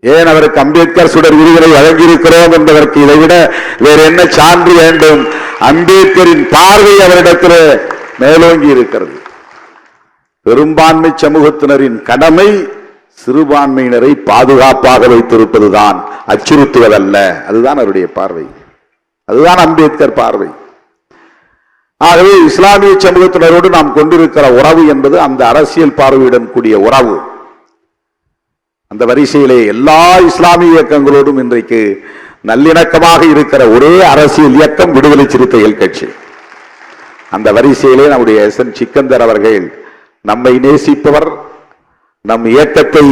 ஏன் அவருக்கு அம்பேத்கர் சுடர் விருதினை வழங்கியிருக்கிறோம் என்பதற்கு இதைவிட வேறு என்ன சான்று வேண்டும்? அம்பேத்கரின் பார்வை அவரிடத்தில் மேலோங்கி இருக்கிறது. பெரும்பான்மை சமூகத்தினரின் கடமை சிறுபான்மையினரை பாதுகாப்பாக வைத்திருப்பதுதான், அச்சுறுத்துவதல்ல. அதுதான் அவருடைய பார்வை, அதுதான் அம்பேத்கர் பார்வை. ஆகவே இஸ்லாமிய சமூகத்தினரோடு நாம் கொண்டிருக்கிற உறவு என்பது அந்த அரசியல் பார்வையுடன் கூடிய உறவு. அந்த வரிசையிலே எல்லா இஸ்லாமிய இயக்கங்களோடும் இன்றைக்கு நல்லிணக்கமாக இருக்கிற ஒரே அரசியல் இயக்கம் விடுதலை சிறுத்தைகள் கட்சி. அந்த வரிசையிலே நம்முடைய எஸ்.என். சிக்கந்தர் அவர்கள் நம்மை நேசிப்பவர், நம் இயக்கத்தை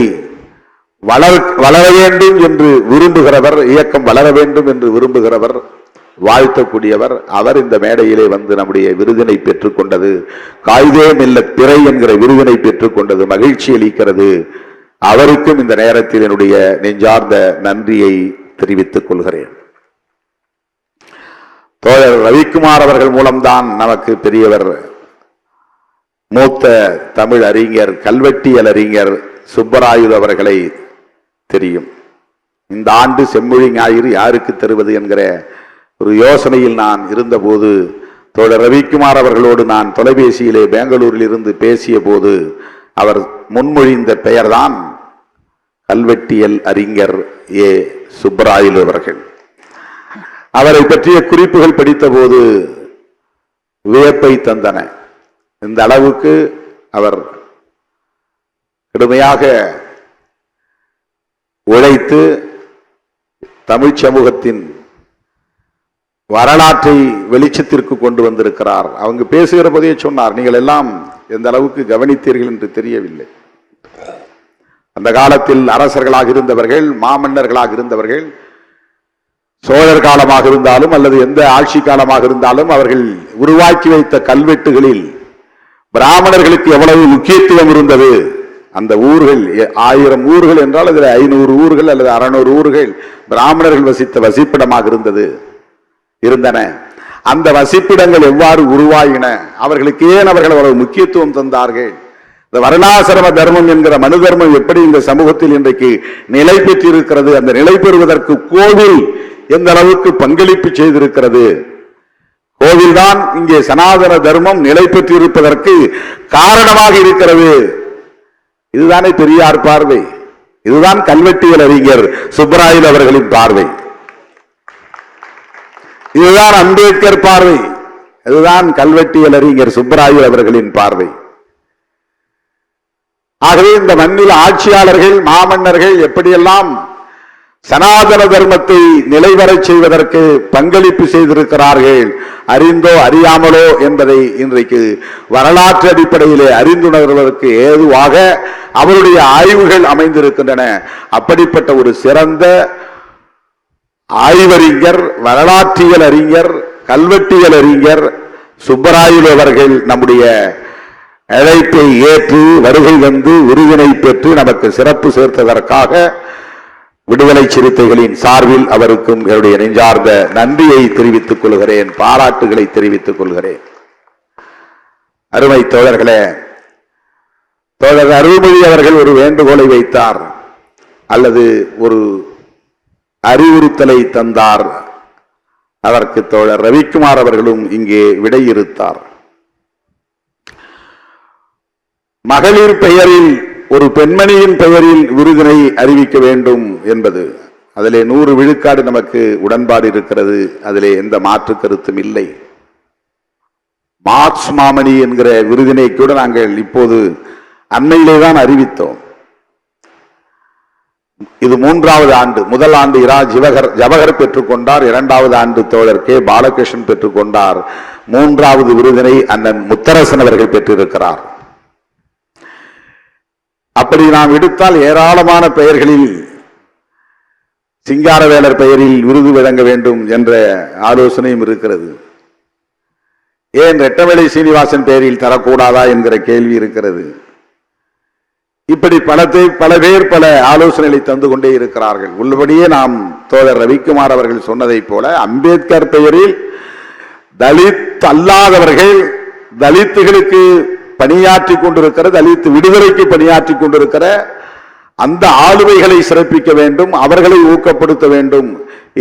வளர வேண்டும் என்று விரும்புகிறவர், இயக்கம் வளர வேண்டும் என்று விரும்புகிறவர், வாழ்த்தக்கூடியவர். அவர் இந்த மேடையிலே வந்து நம்முடைய விருதினை பெற்றுக் கொண்டது, காயிதே மில்லத் பிறை என்கிற விருதினை பெற்றுக் கொண்டது மகிழ்ச்சி அளிக்கிறது. அவருக்கும் இந்த நேரத்தில் என்னுடைய நெஞ்சார்ந்த நன்றியை தெரிவித்துக் கொள்கிறேன். தோழர் ரவிக்குமார் அவர்கள் மூலம்தான் நமக்கு பெரியவர், மூத்த தமிழ் அறிஞர், கல்வெட்டியல் அறிஞர் சுப்பராயு அவர்களை தெரியும். இந்த ஆண்டு செம்மொழி ஞாயிறு யாருக்கு தருவது என்கிற ஒரு யோசனையில் நான் இருந்தபோது தோழர் ரவிக்குமார் அவர்களோடு நான் தொலைபேசியிலே பெங்களூரில் இருந்து பேசிய போது அவர் முன்மொழிந்த பெயர்தான் கல்வெட்டியல் அறிஞர் ஏ. சுப்பராயலு அவர்கள். அவரை பற்றிய குறிப்புகள் படித்த போது வியப்பை தந்தன. இந்த அளவுக்கு அவர் கடுமையாக உழைத்து தமிழ் சமூகத்தின் வரலாற்றை வெளிச்சத்திற்கு கொண்டு வந்திருக்கிறார். அவங்க பேசுகிற போதே சொன்னார், நீங்கள் எல்லாம் எந்த அளவுக்கு கவனித்தீர்கள் என்று தெரியவில்லை. அந்த காலத்தில் அரசர்களாக இருந்தவர்கள், மாமன்னர்களாக இருந்தவர்கள், சோழர் காலமாக இருந்தாலும் அல்லது எந்த ஆட்சி காலமாக இருந்தாலும் அவர்கள் உருவாக்கி வைத்த கல்வெட்டுகளில் பிராமணர்களுக்கு எவ்வளவு முக்கியத்துவம் இருந்தது. அந்த ஊர்கள் 1000 ஊர்கள் என்றால் அதில் 500 ஊர்கள் அல்லது 600 ஊர்கள் பிராமணர்கள் வசித்த வசிப்பிடமாக இருந்தன. அந்த வசிப்பிடங்கள் எவ்வாறு உருவாகின, அவர்களுக்கு ஏன் அவர்கள் அவ்வளவு முக்கியத்துவம் தந்தார்கள், இந்த வர்ணாசிரம தர்மம் என்கிற மனு தர்மம் எப்படி இந்த சமூகத்தில் இன்றைக்கு நிலை பெற்றிருக்கிறது, அந்த நிலை பெறுவதற்கு கோவில் எந்த அளவுக்கு பங்களிப்பு செய்திருக்கிறது. கோவில்தான் இங்கே சனாதன தர்மம் நிலை பெற்றிருப்பதற்கு காரணமாக இருக்கிறது. இதுதானே பெரியார் பார்வை, இதுதான் கல்வெட்டியல் அறிஞர் சுப்பராயல் அவர்களின் பார்வை, இதுதான் அம்பேத்கர் பார்வை, இதுதான் கல்வெட்டியல் அறிஞர் சுப்பராயல் அவர்களின் பார்வை. ஆகவே இந்த மண்ணில் ஆட்சியாளர்கள் மாமன்னர்கள் எப்படியெல்லாம் சனாதன தர்மத்தை நிலைவரச் செய்வதற்கு பங்களிப்பு செய்திருக்கிறார்கள், அறிந்தோ அறியாமலோ என்பதை இன்றைக்கு வரலாற்று அடிப்படையிலே அறிந்துணர்வதற்கு ஏதுவாக அவருடைய ஆய்வுகள் அமைந்திருக்கின்றன. அப்படிப்பட்ட ஒரு சிறந்த ஆய்வறிஞர், வரலாற்றியல் அறிஞர், கல்வெட்டியல் அறிஞர் சுப்பராயல் அவர்கள் நம்முடைய அழைப்பை ஏற்று வருகை வந்து விருதினை பெற்று நமக்கு சிறப்பு சேர்த்ததற்காக விடுதலை சிறுத்தைகளின் சார்பில் அவருக்கும் என்னுடைய நெஞ்சார்ந்த நன்றியை தெரிவித்துக் கொள்கிறேன், பாராட்டுகளை தெரிவித்துக் கொள்கிறேன். அருமை தோழர்களே, தோழர் அருள்மொழி அவர்கள் ஒரு வேண்டுகோளை வைத்தார் அல்லது ஒரு அறிவுறுத்தலை தந்தார். அதற்கு தோழர் ரவிக்குமார் அவர்களும் இங்கே விடையிறுத்தார். மகளிர் பெயரில் ஒரு பெண்மணியின் பெயரில் விருதினை அறிவிக்க வேண்டும் என்பது, அதிலே 100 விழுக்காடு நமக்கு உடன்பாடு இருக்கிறது, அதிலே எந்த மாற்று கருத்தும் இல்லை. மார்க்ஸ் மாமணி என்கிற விருதினை கூட நாங்கள் இப்போது அண்மையிலே தான் அறிவித்தோம். இது 3வது ஆண்டு. முதல் ஆண்டு இரா ஜவஹர் பெற்றுக்கொண்டார், 2வது ஆண்டு தோழர் கே பாலகிருஷ்ணன் பெற்றுக்கொண்டார், 3வது விருதினை அண்ணன் முத்தரசன் அவர்கள் பெற்றிருக்கிறார். அப்படி நாம் எடுத்தால் ஏராளமான பெயர்களில் சிங்காரவேலர் பெயரில் விருது வழங்க வேண்டும் என்ற ஆலோசனையும் இருக்கிறது. ஏன் ரெட்டவேளை சீனிவாசன் பெயரில் தரக்கூடாதா என்கிற கேள்வி இருக்கிறது. இப்படி பல பேர் பல ஆலோசனைகளை தந்து கொண்டே இருக்கிறார்கள். உள்ளபடியே நாம் தோழர் ரவிக்குமார் அவர்கள் சொன்னதை போல அம்பேத்கர் பெயரில் தலித் அல்லாதவர்கள், தலித்துகளுக்கு பணியாற்றி கொண்டிருக்கிற, தலித் விடுதலைக்கு பணியாற்றி கொண்டிருக்கிற அந்த ஆளுமைகளை சிறப்பிக்க வேண்டும், அவர்களை ஊக்கப்படுத்த வேண்டும்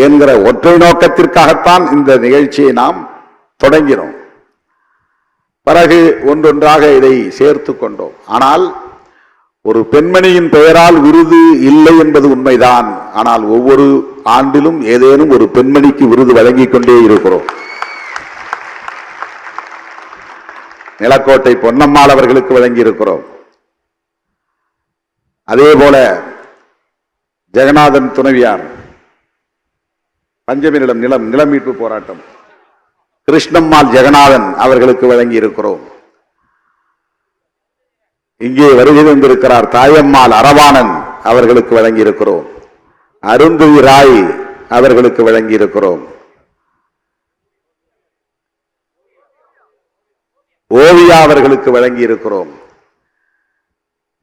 என்கிற ஒற்றை நோக்கத்திற்காகத்தான் இந்த நிகழ்ச்சியை நாம் தொடங்கினோம். பிறகு ஒன்றொன்றாக இதை சேர்த்து கொண்டோம். ஆனால் ஒரு பெண்மணியின் பெயரால் விருது இல்லை என்பது உண்மைதான். ஆனால் ஒவ்வொரு ஆண்டிலும் ஏதேனும் ஒரு பெண்மணிக்கு விருது வழங்கிக் கொண்டே இருக்கிறோம். நிலக்கோட்டை பொன்னம்மாள் அவர்களுக்கு வழங்கி இருக்கிறோம். அதே போல ஜெகநாதன் துணைவியார் பஞ்சமி நிலம் மீட்பு போராட்டம் கிருஷ்ணம்மாள் ஜெகநாதன் அவர்களுக்கு வழங்கி இருக்கிறோம். இங்கே வருகை வந்திருக்கிறார் தாயம்மாள் அரவாணன் அவர்களுக்கு வழங்கி இருக்கிறோம். அருந்ததி ராய் அவர்களுக்கு வழங்கி இருக்கிறோம். ஓவியா அவர்களுக்கு வழங்கி இருக்கிறோம்.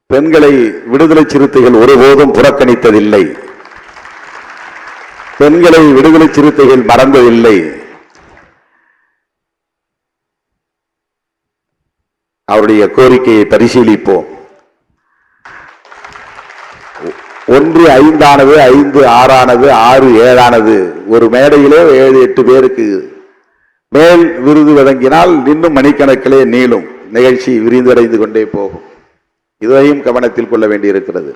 பெண்களை விடுதலை சிறுத்தைகள் ஒருபோதும் புறக்கணித்ததில்லை, பெண்களை விடுதலை சிறுத்தைகள் மறந்ததில்லை. அவருடைய கோரிக்கையை பரிசீலிப்போம். 1 5 ஆனது, 5 6 ஆனது, 6 7 ஆனது. ஒரு மேடையிலே 7 8 பேருக்கு மேல் விருது வழங்கினால் இன்னும் மணிக்கணக்கிலே நீளும், நிகழ்ச்சி விரிவடைந்து கொண்டே போகும். இதையும் கவனத்தில் கொள்ள வேண்டியிருக்கிறது.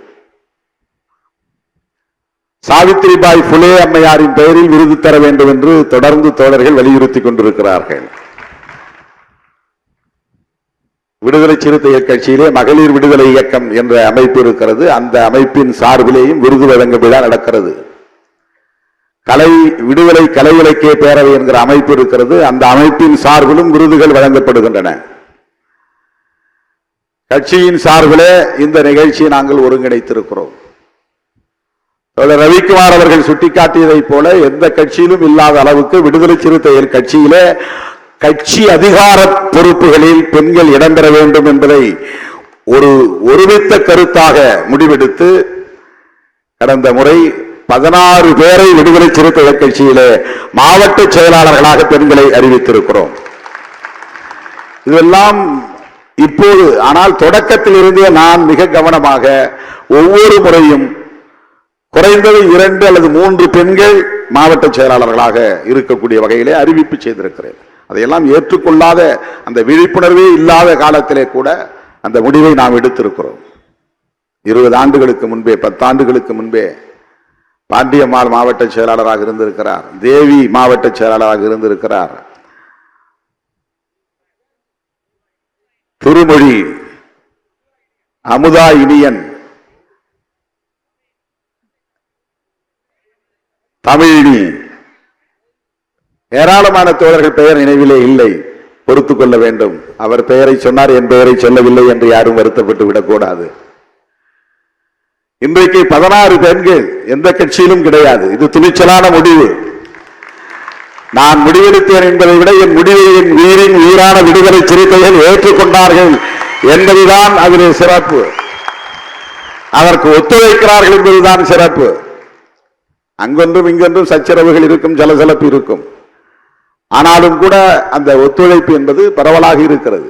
சாவித்திரிபாய் புலே அம்மையாரின் பெயரில் விருது தர வேண்டும் என்று தொடர்ந்து தோழர்கள் வலியுறுத்தி கொண்டிருக்கிறார்கள். விடுதலை சிறுத்தைகள் கட்சியிலே மகளிர் விடுதலை இயக்கம் என்ற அமைப்பு இருக்கிறது. அந்த அமைப்பின் சார்பிலேயும் விருது வழங்கும் விழா நடக்கிறது. விடுதலை கலை இலக்கிய பேரவை என்கிற அமைப்பு இருக்கிறது. அந்த அமைப்பின் சார்பிலும் விருதுகள் வழங்கப்படுகின்றன. கட்சியின் சார்பிலே இந்த நிகழ்ச்சியை நாங்கள் ஒருங்கிணைத்திருக்கிறோம். ரவிக்குமார் அவர்கள் சுட்டிக்காட்டியதை போல எந்த கட்சியிலும் இல்லாத அளவுக்கு விடுதலை சிறுத்தைகள் கட்சியிலே கட்சி அதிகார பொறுப்புகளில் பெண்கள் இடம்பெற வேண்டும் என்பதை ஒரு ஒருமித்த கருத்தாக முடிவெடுத்து கடந்த முறை 16 பேரை விடுதலை சிறுத்தைகள் கட்சியிலே மாவட்ட செயலாளர்களாக பெண்களை அறிவித்திருக்கிறோம். இதெல்லாம் இப்போது ஆனால் தொடக்கத்தில் இருந்தே நான் மிக கவனமாக ஒவ்வொரு முறையும் குறைந்தது 2 அல்லது 3 பெண்கள் மாவட்ட செயலாளர்களாக இருக்கக்கூடிய வகையிலே அறிவிப்பு செய்திருக்கிறேன். அதையெல்லாம் ஏற்றுக்கொள்ளாத அந்த விழிப்புணர்வே இல்லாத காலத்திலே கூட அந்த முடிவை நாம் எடுத்திருக்கிறோம். 20 ஆண்டுகளுக்கு முன்பே 10 ஆண்டுகளுக்கு முன்பே பாண்டியம்மாள் மாவட்ட செயலாளராக இருந்திருக்கிறார், தேவி மாவட்ட செயலாளராக இருந்திருக்கிறார், திருமொழி, அமுதா இனியன், தமிழினி, ஏராளமான தோழர்கள் பெயர் நினைவிலே இல்லை, பொறுத்துக் கொள்ள வேண்டும். அவர் பெயரை சொன்னார், என் பெயரை சொல்லவில்லை என்று யாரும் வருத்தப்பட்டு விடக்கூடாது. இன்றைக்கு 16 பெண்கள் எந்த கட்சியிலும் கிடையாது. இது துணிச்சலான முடிவு. நான் முடிவெடுத்தேன் என்பதை விட என் முடிவை என் உயிரின் உயிரான விடுதலை சிறுத்தைகள் ஏற்றுக்கொண்டார்கள் என்பதுதான் அதிலே சிறப்பு. அதற்கு ஒத்துழைக்கிறார்கள் என்பதுதான் சிறப்பு. அங்கொன்றும் இங்கொன்றும் சச்சரவுகள் இருக்கும், சலசலப்பு இருக்கும். ஆனாலும் கூட அந்த ஒத்துழைப்பு என்பது பரவலாக இருக்கிறது.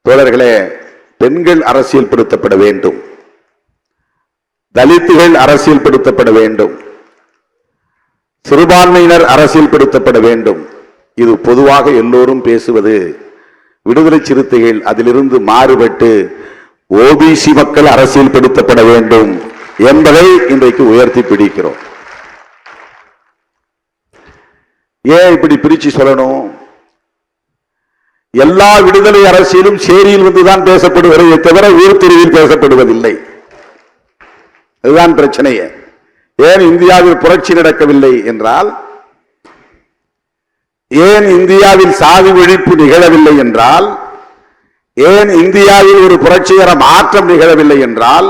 தோழர்களே, பெண்கள் அரசியல்படுத்தப்பட வேண்டும், தலித்துகள் அரசியல்படுத்தப்பட வேண்டும், சிறுபான்மையினர் அரசியல்படுத்தப்பட வேண்டும். இது பொதுவாக எல்லோரும் பேசுவது. விடுதலை சிறுத்தைகள் அதிலிருந்து மாறுபட்டு ஓபிசி மக்கள் அரசியல்படுத்தப்பட வேண்டும் என்பதை இன்றைக்கு உயர்த்தி பிடிக்கிறோம். ஏன் இப்படி பிரிச்சு சொல்லணும்? எல்லா விடுதலை அரசியலும் சேரியில் வந்துதான் பேசப்படுவதை தவிர ஊர் தெருவில் பேசப்படுவதில்லை. அதுதான் பிரச்சனையே. ஏன் இந்தியாவில் புரட்சி நடக்கவில்லை என்றால், ஏன் இந்தியாவில் சாதி ஒழிப்பு நிகழவில்லை என்றால், ஏன் இந்தியாவில் ஒரு புரட்சிகர மாற்றம் நிகழவில்லை என்றால்,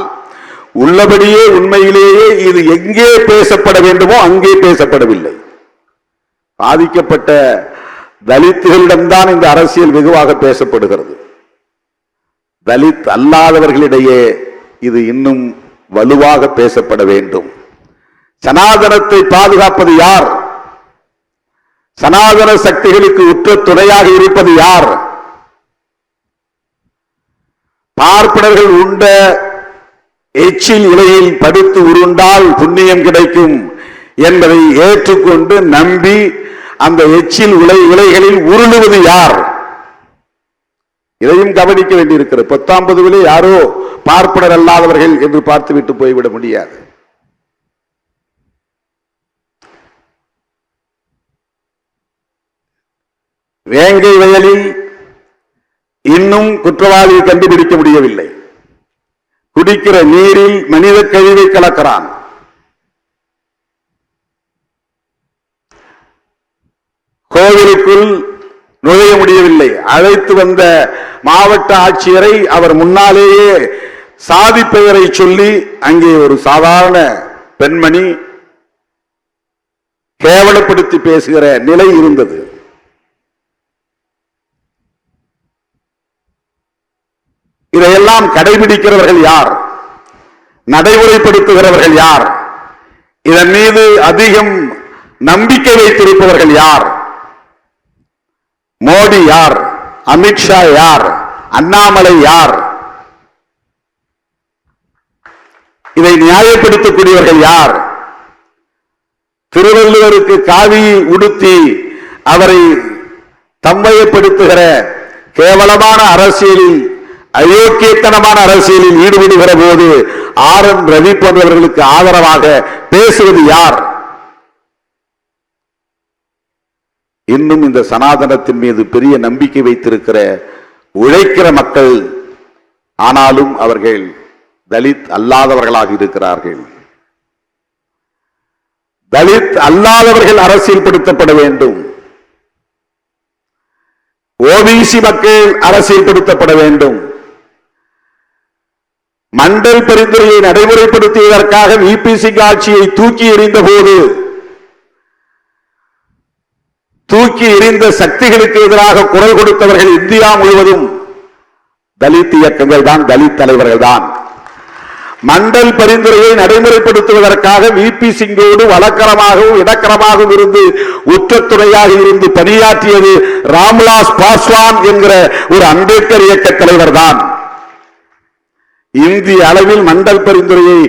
உள்ளபடியே உண்மையிலேயே இது எங்கே பேசப்பட வேண்டுமோ அங்கே பேசப்படவில்லை. பாதிக்கப்பட்ட தலித்துகளிடம்தான் இந்த அரசியல் வெகுவாக பேசப்படுகிறது. தலித் அல்லாதவர்களிடையே இது இன்னும் வலுவாக பேசப்பட வேண்டும். சனாதனத்தை பாதுகாப்பது யார்? சனாதன சக்திகளுக்கு உற்ற துணையாக இருப்பது யார்? பார்ப்பனர்கள் உண்ட எச்சில் இலையில் படுத்து உருண்டால் புண்ணியம் கிடைக்கும் என்பதை ஏற்றுக்கொண்டு நம்பி அந்த எச்சில் இலைகளில் உருளுவது யார்? இதையும் கவனிக்க வேண்டியிருக்கிறது. 19 யாரோ பார்ப்பனர் அல்லாதவர்கள் என்று பார்த்துவிட்டு போய்விட முடியாது. வேங்கை வயலில் இன்னும் குற்றவாளியை கண்டுபிடிக்க முடியவில்லை. குடிக்கிற நீரில் மனித கழிவை கலக்கிறான். கோவிலுக்குள் நுழைய முடியவில்லை. அழைத்து வந்த மாவட்ட ஆட்சியரை அவர் முன்னாலேயே சாதி பெயரை சொல்லி அங்கே ஒரு சாதாரண பெண்மணி கேவலப்படுத்தி பேசுகிற நிலை இருந்தது. இதையெல்லாம் கடைபிடிக்கிறவர்கள் யார்? நடைமுறைப்படுத்துகிறவர்கள் யார்? இதன் மீது அதிகம் நம்பிக்கை வைத்திருப்பவர்கள் யார்? மோடி யார்? அமித்ஷா யார்? அண்ணாமலை யார்? இதை நியாயப்படுத்தக்கூடியவர்கள் யார்? திருவள்ளுவருக்கு காவி உடுத்தி அவரை தம்மையப்படுத்துகிற கேவலமான அரசியலில், அயோக்கியத்தனமான அரசியலில் ஈடுபடுகிற போது RN ரவி போன்றவர்களுக்கு ஆதரவாக பேசுவது யார்? இன்னும் இந்த சனாதனத்தின் மீது பெரிய நம்பிக்கை வைத்திருக்கிற உழைக்கிற மக்கள், ஆனாலும் அவர்கள் தலித் அல்லாதவர்களாக இருக்கிறார்கள். தலித் அல்லாதவர்கள் அரசியல்படுத்தப்பட வேண்டும். ஓபிசி மக்கள் அரசியல்படுத்தப்பட வேண்டும். மண்டல் பரிந்துரையை நடைமுறைப்படுத்தியதற்காக VPC ஆட்சியை தூக்கி எறிந்த போது தூக்கி எறிந்த சக்திகளுக்கு எதிராக குரல் கொடுத்தவர்கள் இந்தியா முழுவதும் தலித் இயக்கங்கள் தான், தலித் தலைவர்கள் தான். மண்டல் பரிந்துரையை நடைமுறைப்படுத்துவதற்காக விபி சிங்கோடு வழக்கரமாகவும் இடக்கரமாகவும் இருந்து உச்சத்துணையாக இருந்து பணியாற்றியது ராம்விலாஸ் பாஸ்வான் என்கிற ஒரு அம்பேத்கர் இயக்க தலைவர் தான். இந்திய அளவில் மண்டல் பரிந்துரையை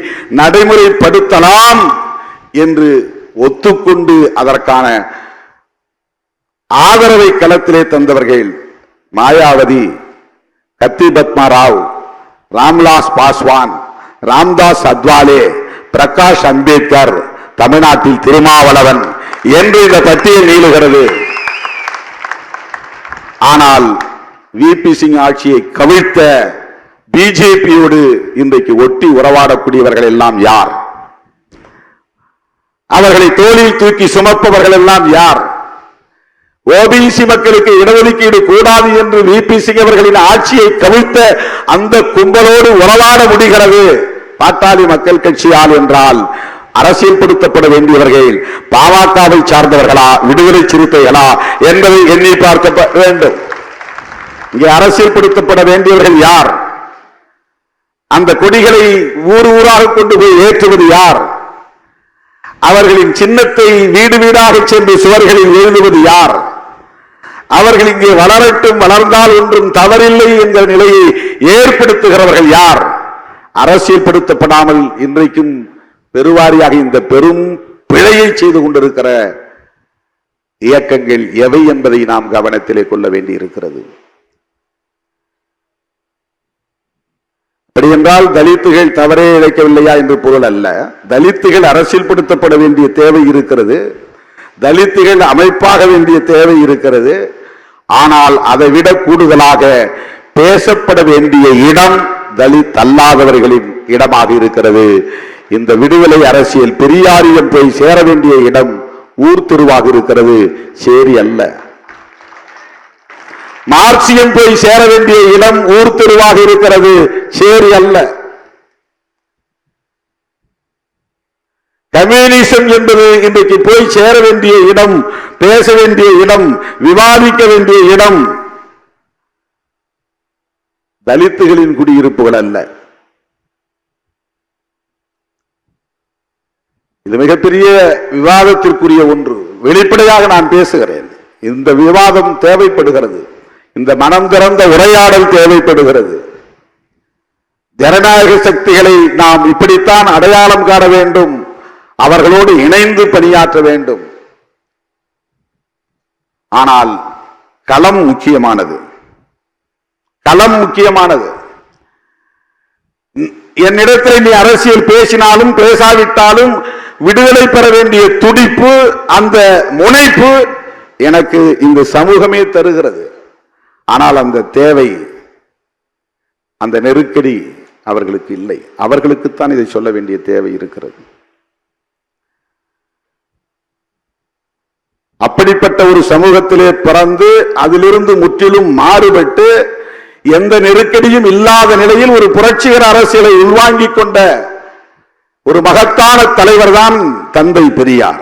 நடைமுறைப்படுத்தலாம் என்று ஒத்துக்கொண்டு அதற்கான ஆதரவை களத்திலே தந்தவர்கள் மாயாவதி, கத்தி பத்மா ராவ், ராம்விலாஸ் பாஸ்வான், ராம்தாஸ் அத்வாலே, பிரகாஷ் அம்பேத்கர், தமிழ்நாட்டில் திருமாவளவன் என்று இந்த பட்டியல் நீளுகிறது. ஆனால் விபி சிங் ஆட்சியை கவிழ்த்த பிஜேபியோடு இன்றைக்கு ஒட்டி உறவாடக்கூடியவர்கள் எல்லாம் யார்? அவர்களை தோளில் தூக்கி சுமப்பவர்கள் எல்லாம் யார்? ஓபிசி மக்களுக்கு இடஒதுக்கீடு கூடாது என்று விபி சிங் அவர்களின் ஆட்சியை கவிழ்த்த அந்த கும்பலோடு உறவாட முடிகிறது. பாட்டாளி மக்கள் கட்சியால் என்றால் அரசியல்படுத்தப்பட வேண்டியவர்கள் பாமகவை சார்ந்தவர்களா, விடுதலை சிறுத்தைகளா என்பதை எண்ணி பார்க்க வேண்டும். இங்கே அரசியல்படுத்தப்பட வேண்டியவர்கள் யார்? அந்த கொடிகளை ஊர் ஊராக கொண்டு போய் ஏற்றுவது யார்? அவர்களின் சின்னத்தை வீடு வீடாக சென்று சுவர்களில் எழுதுவது யார்? அவர்கள் இங்கே வளரட்டும், வளர்ந்தால் ஒன்றும் தவறில்லை என்கிற நிலையை ஏற்படுத்துகிறவர்கள் யார்? அரசியல்படுத்தப்படாமல் இன்றைக்கும் பெருவாரியாக இந்த பெரும் பிழையை செய்து கொண்டிருக்கிற இயக்கங்கள் எவை என்பதை நாம் கவனத்திலே கொள்ள வேண்டி இருக்கிறது. அப்படி என்றால் தலித்துகள் தவறே இழைக்கவில்லையா என்று பொருள் அல்ல. தலித்துகள் அரசியல்படுத்தப்பட வேண்டிய தேவை இருக்கிறது, தலித்துகள் அமைப்பாக வேண்டிய தேவை இருக்கிறது. ஆனால் அதை விட கூடுதலாக பேசப்பட வேண்டிய இடம் தலித் அல்லாதவர்களின் இடமாக இருக்கிறது. இந்த விடுதலை அரசியல் பெரியாரிடம் போய் சேர வேண்டிய இடம் ஊர் தெருவாக இருக்கிறது, சேரி அல்ல. மார்க்சியம் போய் சேர வேண்டிய இடம் ஊர் தெருவாக இருக்கிறது, சேரி அல்ல. கம்யூனிசம் என்பது இன்றைக்கு போய் சேர வேண்டிய இடம், பேச வேண்டிய இடம், விவாதிக்க வேண்டிய இடம் தலித்துகளின் குடியிருப்புகள் அல்ல. இது மிகப்பெரிய விவாதத்திற்குரிய ஒன்று. வெளிப்படையாக நான் பேசுகிறேன். இந்த விவாதம் தேவைப்படுகிறது, இந்த மனம் திறந்த உரையாடல் தேவைப்படுகிறது. ஜனநாயக சக்திகளை நாம் இப்படித்தான் அடையாளம் காண வேண்டும், அவர்களோடு இணைந்து பணியாற்ற வேண்டும். ஆனால் களம் முக்கியமானது, களம் முக்கியமானது. என்னிடத்தில் நீ அரசியல் பேசினாலும் பேசாவிட்டாலும் விடுதலை பெற வேண்டிய துடிப்பு, அந்த முனைப்பு எனக்கு இந்த சமூகமே தருகிறது. ஆனால் அந்த தேவை, அந்த நெருக்கடி அவர்களுக்கு இல்லை. அவர்களுக்குத்தான் இதை சொல்ல வேண்டிய தேவை இருக்கிறது. அப்படிப்பட்ட ஒரு சமூகத்திலே பிறந்து அதிலிருந்து முற்றிலும் மாறுபட்டு எந்த நெருக்கடியும் இல்லாத நிலையில் ஒரு புரட்சிகர அரசியலை உள்வாங்கிக் கொண்ட ஒரு மகத்தான தலைவர் தான் தந்தை பெரியார்.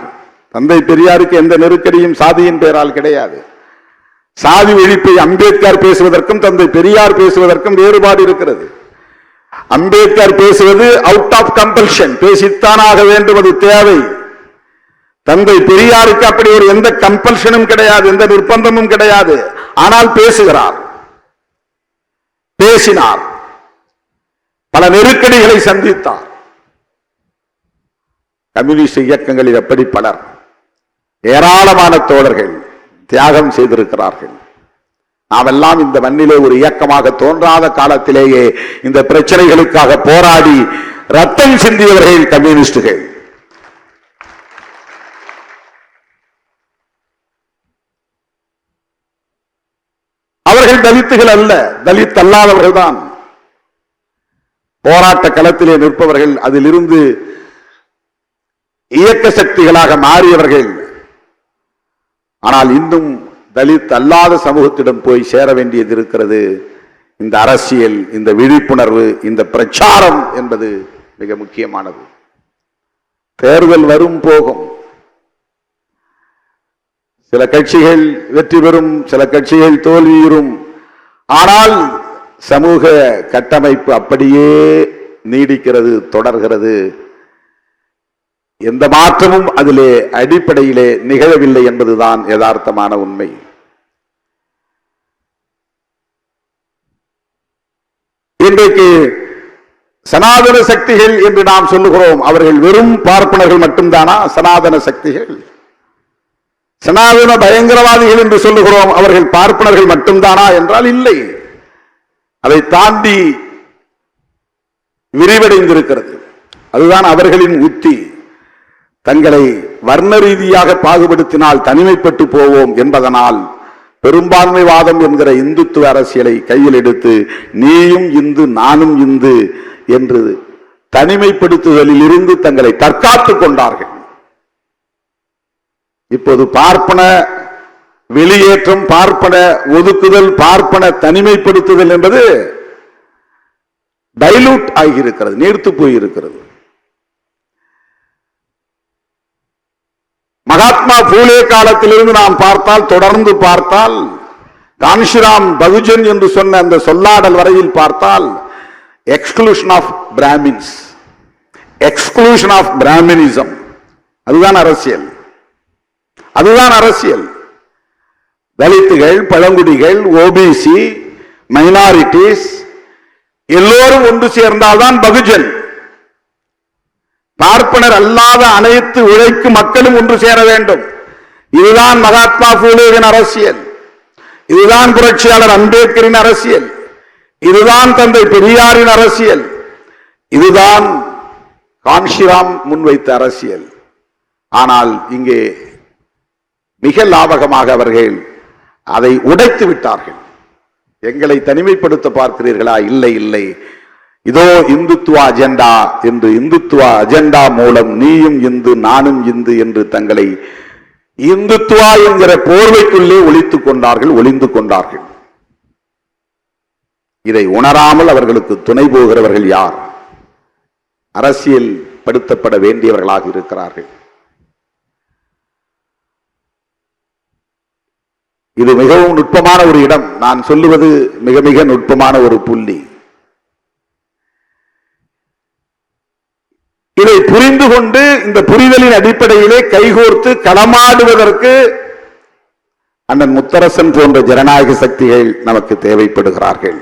தந்தை பெரியாருக்கு எந்த நெருக்கடியும் சாதியின் பெயரால் கிடையாது. சாதி ஒழிப்பை அம்பேத்கர் பேசுவதற்கும் தந்தை பெரியார் பேசுவதற்கும் வேறுபாடு இருக்கிறது. அம்பேத்கர் பேசுவது அவுட் ஆஃப் கம்பல்ஷன், பேசித்தானாக வேண்டும், அது தேவை. தந்தை பெரியாருக்கு அப்படி ஒரு எந்த கம்பல்ஷனும் கிடையாது, எந்த நிர்பந்தமும் கிடையாது. ஆனால் பேசுகிறார், பேசினார், பல நெருக்கடிகளை சந்தித்தார். கம்யூனிஸ்ட் இயக்கங்களில் எப்படி பலர், ஏராளமான தோழர்கள் தியாகம் செய்திருக்கிறார்கள். நாமெல்லாம் இந்த மண்ணிலே ஒரு இயக்கமாக தோன்றாத காலத்திலேயே இந்த பிரச்சனைகளுக்காக போராடி ரத்தம் சிந்தியவர்கள் கம்யூனிஸ்டுகள். அவர்கள் தலித்துகள் அல்ல, தலித் அல்லாதவர்கள் தான். போராட்ட களத்திலே நிற்பவர்கள், அதிலிருந்து இயக்க சக்திகளாக மாறியவர்கள். ஆனால் இன்னும் தலித் அல்லாத சமூகத்திடம் போய் சேர வேண்டியது இருக்கிறது. இந்த அரசியல், இந்த விழிப்புணர்வு, இந்த பிரச்சாரம் என்பது மிக முக்கியமானது. தேர்தல் வரும் போகும், சில கட்சிகள் வெற்றி பெறும், சில கட்சிகள் தோல்வியுறும். ஆனால் சமூக கட்டமைப்பு அப்படியே நீடிக்கிறது, தொடர்கிறது. எந்த மாற்றமும் அதிலே அடிப்படையிலே நிகழவில்லை என்பதுதான் யதார்த்தமான உண்மை. இன்றைக்கு சனாதன சக்திகள் என்று நாம் சொல்லுகிறோம். அவர்கள் வெறும் பார்ப்பனர்கள் மட்டும்தானா சனாதன சக்திகள்? சனாதன பயங்கரவாதிகள் என்று சொல்லுகிறோம், அவர்கள் பார்ப்பனர்கள் மட்டும்தானா என்றால் இல்லை. அதை தாண்டி விரிவடைந்திருக்கிறது. அதுதான் அவர்களின் உத்தி. தங்களை வர்ண ரீதியாக பாகுபடுத்தினால் தனிமைப்பட்டு போவோம் என்பதனால் பெரும்பான்மைவாதம் என்கிற இந்துத்துவ அரசியலை கையில் எடுத்து நீயும் இந்து நானும் இந்து என்று தனிமைப்படுத்துதலில் இருந்து தங்களை தற்காத்துக் கொண்டார்கள். இப்போது பார்ப்பன வெளியேற்றம், பார்ப்பன ஒதுக்குதல், பார்ப்பன தனிமைப்படுத்துதல் என்பது டைலூட் ஆகியிருக்கிறது, நீர்த்து போயிருக்கிறது. மகாத்மா பூலே காலத்திலிருந்து நாம் பார்த்தால், தொடர்ந்து பார்த்தால், கான்ஷிராம் பகுஜன் என்று சொன்ன அந்த சொல்லாடல் வரையில் பார்த்தால், exclusion of Brahmins, exclusion of Brahminism, அதுதான் அரசியல். அதுதான் அரசியல். தலித்துகள், பழங்குடிகள், ஓபிசி, மைனாரிட்டிஸ் எல்லோரும் ஒன்று சேர்ந்தால்தான் பகுஜன். பார்ப்பனர் அல்லாத அனைத்து உழைக்கும் மக்களும் ஒன்று சேர வேண்டும். இதுதான் மகாத்மா பூலேவின் அரசியல். இதுதான் புரட்சியாளர் அம்பேத்கரின் அரசியல். இதுதான் தந்தை பெரியாரின் அரசியல். இதுதான் கான்ஷிராம் முன்வைத்த அரசியல். ஆனால் இங்கே மிக லாபகமாக அவர்கள் அதை உடைத்து விட்டார்கள். எங்களை தனிமைப்படுத்த பார்க்கிறீர்களா? இல்லை இல்லை, இதோ இந்துத்துவ அஜெண்டா என்று இந்துத்துவ அஜெண்டா மூலம் நீயும் இந்து நானும் இந்து என்று தங்களை இந்துத்துவா என்கிற போர்வைக்குள்ளே ஒளித்துக் கொண்டார்கள். இதை உணராமல் அவர்களுக்கு துணை போகிறவர்கள் யார்? அரசியல் படுத்தப்பட வேண்டியவர்களாக இருக்கிறார்கள். இது மிகவும் நுட்பமான ஒரு இடம். நான் சொல்லுவது மிக மிக நுட்பமான ஒரு புள்ளி. இதை புரிந்து கொண்டு இந்த புரிதலின் அடிப்படையிலே கைகோர்த்து களமாடுவதற்கு அண்ணன் முத்தரசன் போன்ற ஜனநாயக சக்திகள் நமக்கு தேவைப்படுகிறார்கள்.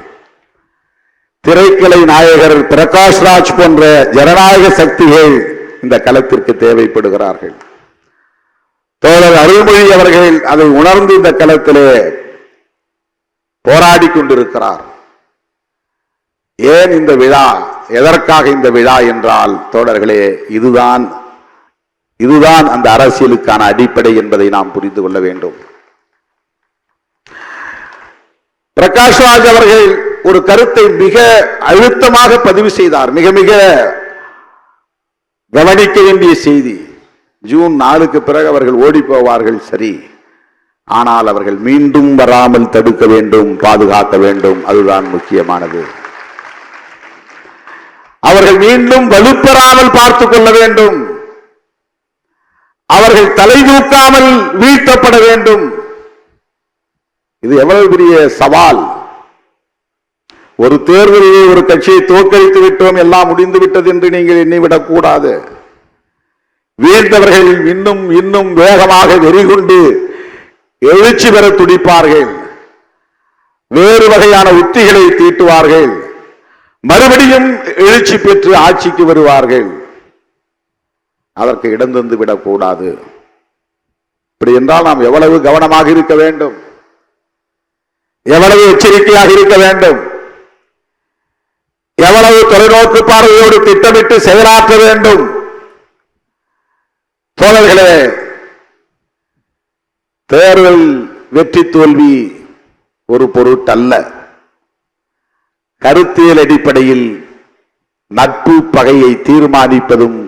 திரைக்கலை நாயகர் பிரகாஷ்ராஜ் போன்ற ஜனநாயக சக்திகள் இந்த களத்திற்கு தேவைப்படுகிறார்கள். தோழர் அருள்மொழி அவர்கள் அதை உணர்ந்து இந்த களத்திலே போராடி கொண்டிருக்கிறார். ஏன் இந்த விழா, எதற்காக இந்த விழா என்றால் தோழர்களே, இதுதான் அந்த அரசியலுக்கான அடிப்படை என்பதை நாம் புரிந்து கொள்ள வேண்டும். பிரகாஷ்ராஜ் அவர்கள் ஒரு கருத்தை மிக அழுத்தமாக பதிவு செய்தார். மிக மிக கவனிக்க வேண்டிய செய்தி. ஜூன் 4க்கு பிறகு அவர்கள் ஓடி போவார்கள், சரி, ஆனால் அவர்கள் மீண்டும் வராமல் தடுக்க வேண்டும், பாதுகாக்க வேண்டும். அதுதான் முக்கியமானது. அவர்கள் மீண்டும் வலுப்பெறாமல் பார்த்துக் கொள்ள வேண்டும். அவர்கள் தலை தூக்காமல் வீழ்த்தப்பட வேண்டும். இது எவ்வளவு பெரிய சவால்! ஒரு தேர்தலிலே ஒரு கட்சியை தோற்கடித்து விட்டோம், எல்லாம் முடிந்து விட்டது என்று நீங்கள் எண்ணிவிடக் கூடாது. வீழ்ந்தவர்கள் இன்னும் இன்னும் வேகமாக வெறிகொண்டு எழுச்சி பெற துடிப்பார்கள். வேறு வகையான உத்திகளை தீட்டுவார்கள். மறுபடியும் எழுச்சி பெற்று ஆட்சிக்கு வருவார்கள். அதற்கு இடம் தந்து விடக்கூடாது. இப்படி என்றால் நாம் எவ்வளவு கவனமாக இருக்க வேண்டும், எவ்வளவு எச்சரிக்கையாக இருக்க வேண்டும், எவ்வளவு தொலைநோக்கு பார்வையோடு திட்டமிட்டு செயலாற்ற வேண்டும். தோழர்களே, தேர்தல் வெற்றி தோல்வி ஒரு பொருட்டல்ல. கருத்தியல் அடிப்படையில் நட்பு பகையை தீர்மானிப்பதும்,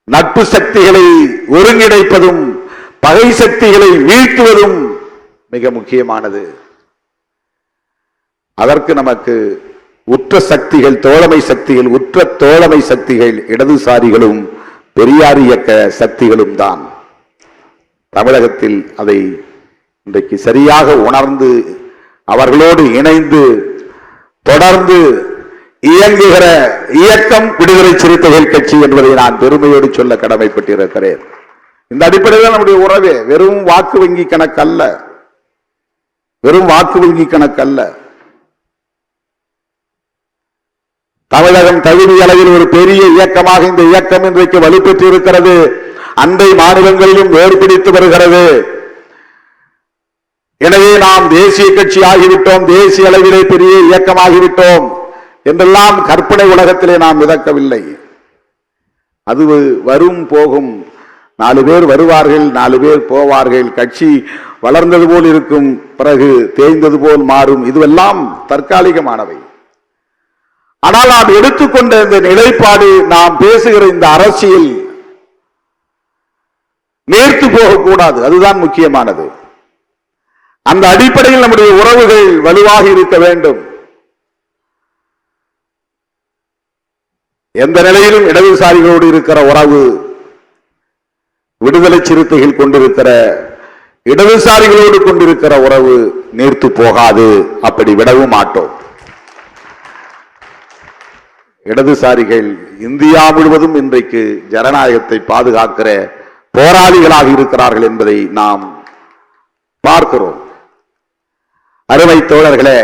நட்பு சக்திகளை ஒருங்கிணைப்பதும், பகை சக்திகளை வீழ்த்துவதும் மிக முக்கியமானது. அதற்கு நமக்கு உற்ற சக்திகள், தோழமை சக்திகள், உற்ற தோழமை சக்திகள் இடதுசாரிகளும் பெரியார் இயக்க சக்திகளும் தான். தமிழகத்தில் அதை இன்றைக்கு சரியாக உணர்ந்து அவர்களோடு இணைந்து தொடர்ந்து இயங்குகிற இயக்கம் விடுதலை சிறுத்தைகள் கட்சி என்பதை நான் பெருமையோடு சொல்ல கடமைப்பட்டிருக்கிறேன். இந்த அடிப்படையில் நம்முடைய உறவே வெறும் வாக்கு வங்கி கணக்கல்ல, வெறும் வாக்கு வங்கி கணக்கல்ல. தமிழகம் தகுதி அளவில் ஒரு பெரிய இயக்கமாக இந்த இயக்கம் இன்றைக்கு வலுப்பெற்று இருக்கிறது. அண்டை மாநிலங்களிலும் வேறுபிடித்து வருகிறது. எனவே நாம் தேசிய கட்சி ஆகிவிட்டோம், தேசிய அளவிலே பெரிய இயக்கமாகிவிட்டோம் என்றெல்லாம் கற்பனை உலகத்திலே நாம் மிதக்கவில்லை. அது வரும் போகும். 4 பேர் வருவார்கள், 4 பேர் போவார்கள். கட்சி வளர்ந்தது போல் இருக்கும், பிறகு தேய்ந்தது போல் மாறும். இதுவெல்லாம் தற்காலிகமானவை. ஆனால் நாம் எடுத்துக்கொண்ட இந்த நிலைப்பாடு, நாம் பேசுகிற இந்த அரசியல் நேர்த்து போகக்கூடாது. அதுதான் முக்கியமானது. அந்த அடிப்படையில் நம்முடைய உறவுகள் வலுவாக இருக்க வேண்டும். எந்த நிலையிலும் இடதுசாரிகளோடு இருக்கிற உறவு, விடுதலை சிறுத்தைகள் கொண்டிருக்கிற இடதுசாரிகளோடு கொண்டிருக்கிற உறவு நேர்த்து போகாது. அப்படி விடவும் மாட்டோம். இடதுசாரிகள் இந்தியா முழுவதும் இன்றைக்கு ஜனநாயகத்தை பாதுகாக்கிற போராளிகளாக இருக்கிறார்கள் என்பதை நாம் பார்க்கிறோம். அருமை தோழர்களே,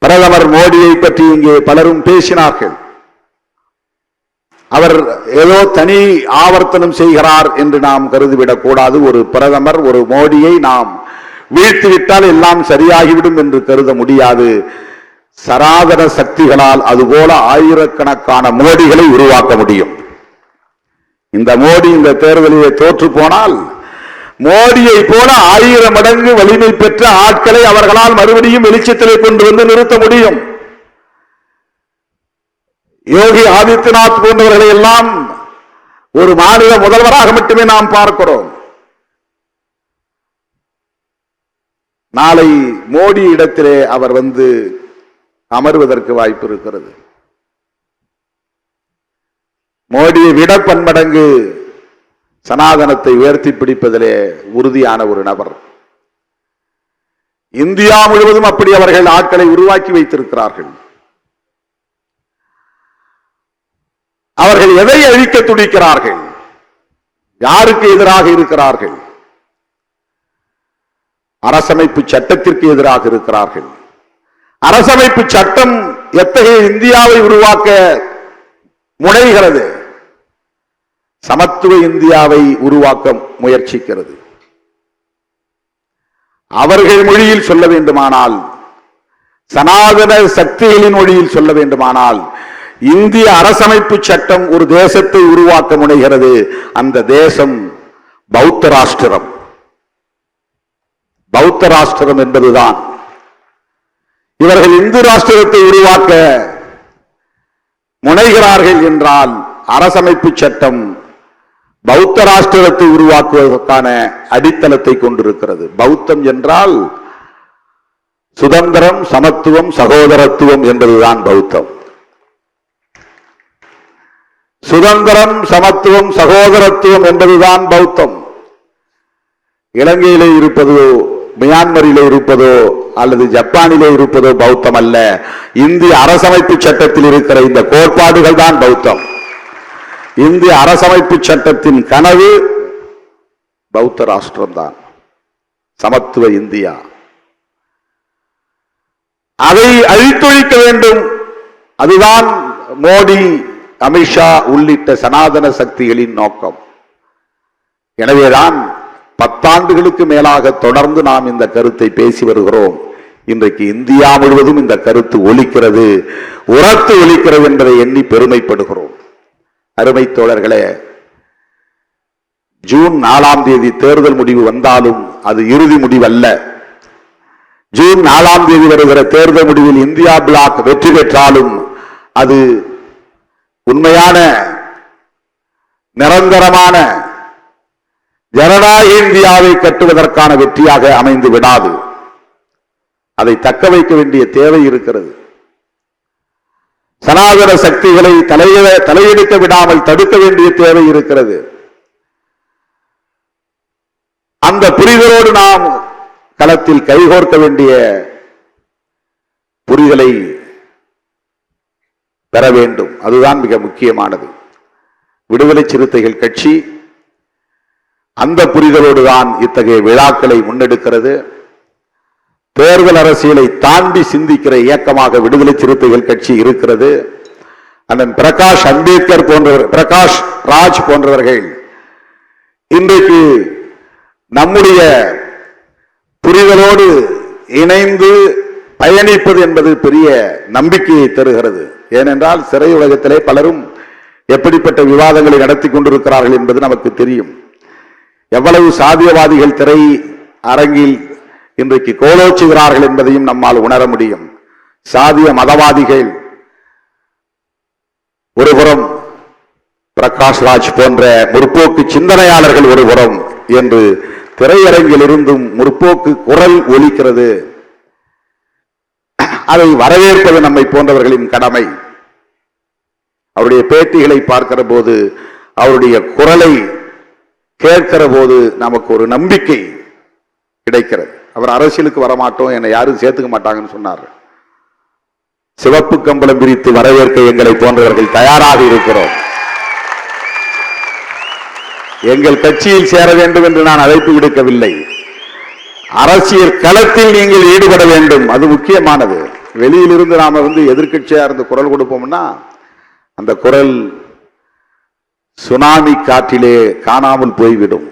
பிரதமர் மோடியை பற்றி இங்கே பலரும் பேசினார்கள். அவர் ஏதோ தனி ஆவர்த்தனம் செய்கிறார் என்று நாம் கருதிவிடக் கூடாது. ஒரு பிரதமர், ஒரு மோடியை நாம் வீழ்த்திவிட்டால் எல்லாம் சரியாகிவிடும் என்று கருத முடியாது. சராதன சக்திகளால் அதுபோல ஆயிரக்கணக்கான மோடிகளை உருவாக்க முடியும். இந்த மோடி இந்த தேர்தலிலே தோற்று போனால் மோடியை போல 1000 மடங்கு வலிமை பெற்ற ஆட்களை அவர்களால் மறுபடியும் வெளிச்சத்திலே கொண்டு வந்து நிறுத்த முடியும். யோகி ஆதித்யநாத் போன்றவர்களை எல்லாம் ஒரு மாநில முதல்வராக மட்டுமே நாம் பார்க்கிறோம். நாளை மோடி இடத்திலே அவர் வந்து அமர்வதற்கு வாய்ப்பு இருக்கிறது. மோடியை விட பன்மடங்கு சனாதனத்தை உயர்த்தி பிடிப்பதிலே உறுதியான ஒரு நபர். இந்தியா முழுவதும் அப்படி அவர்கள் ஆட்களை உருவாக்கி வைத்திருக்கிறார்கள். அவர்கள் எதை அழிக்க துடிக்கிறார்கள்? யாருக்கு எதிராக இருக்கிறார்கள்? அரசமைப்பு சட்டத்திற்கு எதிராக இருக்கிறார்கள். அரசமைப்பு சட்டம் எத்தகைய இந்தியாவை உருவாக்க முனைகிறது? சமத்துவ இந்தியாவை உருவாக்க முயற்சிக்கிறது. அவர்கள் மொழியில் சொல்ல வேண்டுமானால், சனாதன சக்திகளின் மொழியில் சொல்ல வேண்டுமானால், இந்திய அரசமைப்பு சட்டம் ஒரு தேசத்தை உருவாக்க முனைகிறது. அந்த தேசம் பௌத்த ராஷ்டிரம். பௌத்த ராஷ்டிரம் என்பதுதான். இவர்கள் இந்து ராஷ்டிரத்தை உருவாக்க முனைகிறார்கள் என்றால் அரசமைப்பு சட்டம் பௌத்த ராஷ்டிரத்தை உருவாக்குவதற்கான அடித்தளத்தை கொண்டிருக்கிறது. பௌத்தம் என்றால் சுதந்திரம், சமத்துவம், சகோதரத்துவம் என்பதுதான் பௌத்தம். சுதந்திரம், சமத்துவம், சகோதரத்துவம் என்பதுதான் பௌத்தம். இலங்கையிலே இருப்பதோ, மியான்மரிலே இருப்பதோ அல்லது ஜப்பானிலே இருப்பதோ பௌத்தம் அல்ல. இந்திய அரசமைப்பு சட்டத்தில் இருக்கிற இந்த கோட்பாடுகள் தான் பௌத்தம். இந்திய அரசமைப்பு சட்டத்தின் கனவு பௌத்த ராஷ்டிரம் தான், சமத்துவ இந்தியா. அதை அழித்தொழிக்க வேண்டும். அதுதான் மோடி, அமித்ஷா உள்ளிட்ட சனாதன சக்திகளின் நோக்கம். எனவேதான் 10 ஆண்டுகளுக்கு மேலாக தொடர்ந்து நாம் இந்த கருத்தை பேசி வருகிறோம். இன்றைக்கு இந்தியா முழுவதும் இந்த கருத்து ஒலிக்கிறது, உரத்து ஒலிக்கிறது என்பதை எண்ணி பெருமைப்படுகிறோம். அருமை தோழர்களே, ஜூன் 4ஆம் தேதி தேர்தல் முடிவு வந்தாலும் அது இறுதி முடிவல்ல. ஜூன் 4ஆம் தேதி வருகிற தேர்தல் முடிவில் இந்தியா பிளாக் வெற்றி பெற்றாலும் அது உண்மையான நிரந்தரமான ஜனநாயக இந்தியாவை கட்டுவதற்கான வெற்றியாக அமைந்து விடாது. அதை தக்க வைக்க வேண்டிய தேவை இருக்கிறது. சனாதன சக்திகளை தலையெடுக்க விடாமல் தடுக்க வேண்டிய தேவை இருக்கிறது. அந்த புரிதலோடு நாம் களத்தில் கைகோர்க்க வேண்டிய புரிதலை பெற வேண்டும். அதுதான் மிக முக்கியமானது. விடுதலை சிறுத்தைகள் கட்சி அந்த புரிதலோடுதான் இத்தகைய விழாக்களை முன்னெடுக்கிறது. தேர்தல் அரசியலை தாண்டி சிந்திக்கிற இயக்கமாக விடுதலை சிறுத்தைகள் கட்சி இருக்கிறது. அண்ணன் பிரகாஷ் அம்பேத்கர் போன்றவர், பிரகாஷ் ராஜ் போன்றவர்கள் இன்றைக்கு நம்முடைய புரிதலோடு இணைந்து பயணிப்பது என்பது பெரிய நம்பிக்கையை தருகிறது. ஏனென்றால் சிறை உலகத்திலே பலரும் எப்படிப்பட்ட விவாதங்களை நடத்தி கொண்டிருக்கிறார்கள் என்பது நமக்கு தெரியும். எவ்வளவு சாதியவாதிகள் திரை அரங்கில் இன்றைக்கு கோலோச்சுகிறார்கள் என்பதையும் நம்மால் உணர முடியும். சாதிய மதவாதிகள் ஒருபுறம், பிரகாஷ் ராஜ் போன்ற முற்போக்கு சிந்தனையாளர்கள் ஒருபுறம் என்று திரையரங்கில் இருந்தும் முற்போக்கு குரல் ஒலிக்கிறது. அதை வரவேற்பது நம்மை போன்றவர்களின் கடமை. அவருடைய பேட்டிகளை பார்க்கிற போது, அவருடைய குரலை கேட்கிற போது நமக்கு ஒரு நம்பிக்கை கிடைக்கிறது. அவர் அரசியலுக்கு வரமாட்டோம், என்னை யாரும் சேர்த்துக்க மாட்டாங்கன்னு சொன்னார். சிவப்பு கம்பளம் பிரித்து வரவேற்க எங்களை போன்றவர்கள் தயாராக இருக்கிறோம். எங்கள் கட்சியில் சேர வேண்டும் என்று நான் அழைப்பு விடுக்கவில்லை. அரசியல் களத்தில் நீங்கள் ஈடுபட வேண்டும், அது முக்கியமானது. வெளியிலிருந்து நாம எதிர்க்கட்சியா இருந்து குரல் கொடுப்போம்னா அந்த குரல் சுனாமி காற்றிலே காணாமல் போய்விடும்.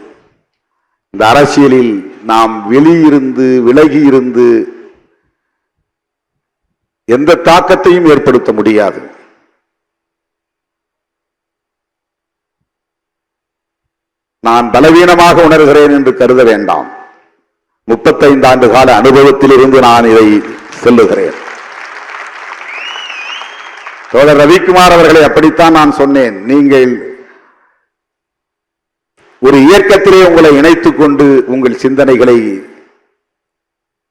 இந்த அரசியலில் நாம் வெளியிருந்து விலகி இருந்து எந்த தாக்கத்தையும் ஏற்படுத்த முடியாது. நான் பலவீனமாக உணர்கிறேன் என்று கருத வேண்டாம். 35 ஆண்டு கால அனுபவத்தில் இருந்து நான் இதை சொல்லுகிறேன். தோழர் ரவிக்குமார் அவர்களை அப்படித்தான் நான் சொன்னேன். நீங்கள் ஒரு இயக்கத்திலே உங்களை இணைத்துக் கொண்டு உங்கள் சிந்தனைகளை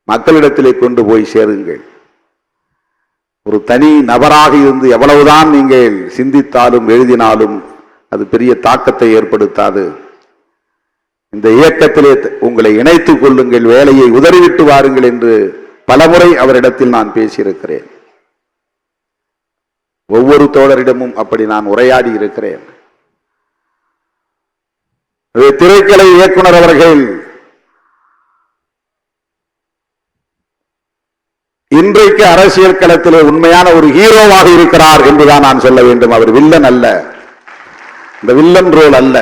மக்களிடத்திலே கொண்டு போய் சேருங்கள். ஒரு தனி நபராக இருந்து எவ்வளவுதான் நீங்கள் சிந்தித்தாலும் எழுதினாலும் அது பெரிய தாக்கத்தை ஏற்படுத்தாது. இந்த இயக்கத்திலே உங்களை இணைத்துக் கொள்ளுங்கள், வேலையை உதறிவிட்டு வாருங்கள் என்று பலமுறை அவரிடத்தில் நான் பேசியிருக்கிறேன். ஒவ்வொரு தோழரிடமும் அப்படி நான் உரையாடி இருக்கிறேன். திரைக்கலை இயக்குனர் அவர்கள் இன்றைக்கு அரசியல் களத்திலே உண்மையான ஒரு ஹீரோவாக இருக்கிறார் என்றுதான் நான் சொல்ல வேண்டும். அவர் வில்லன் அல்ல, இந்த வில்லன் ரோல் அல்ல,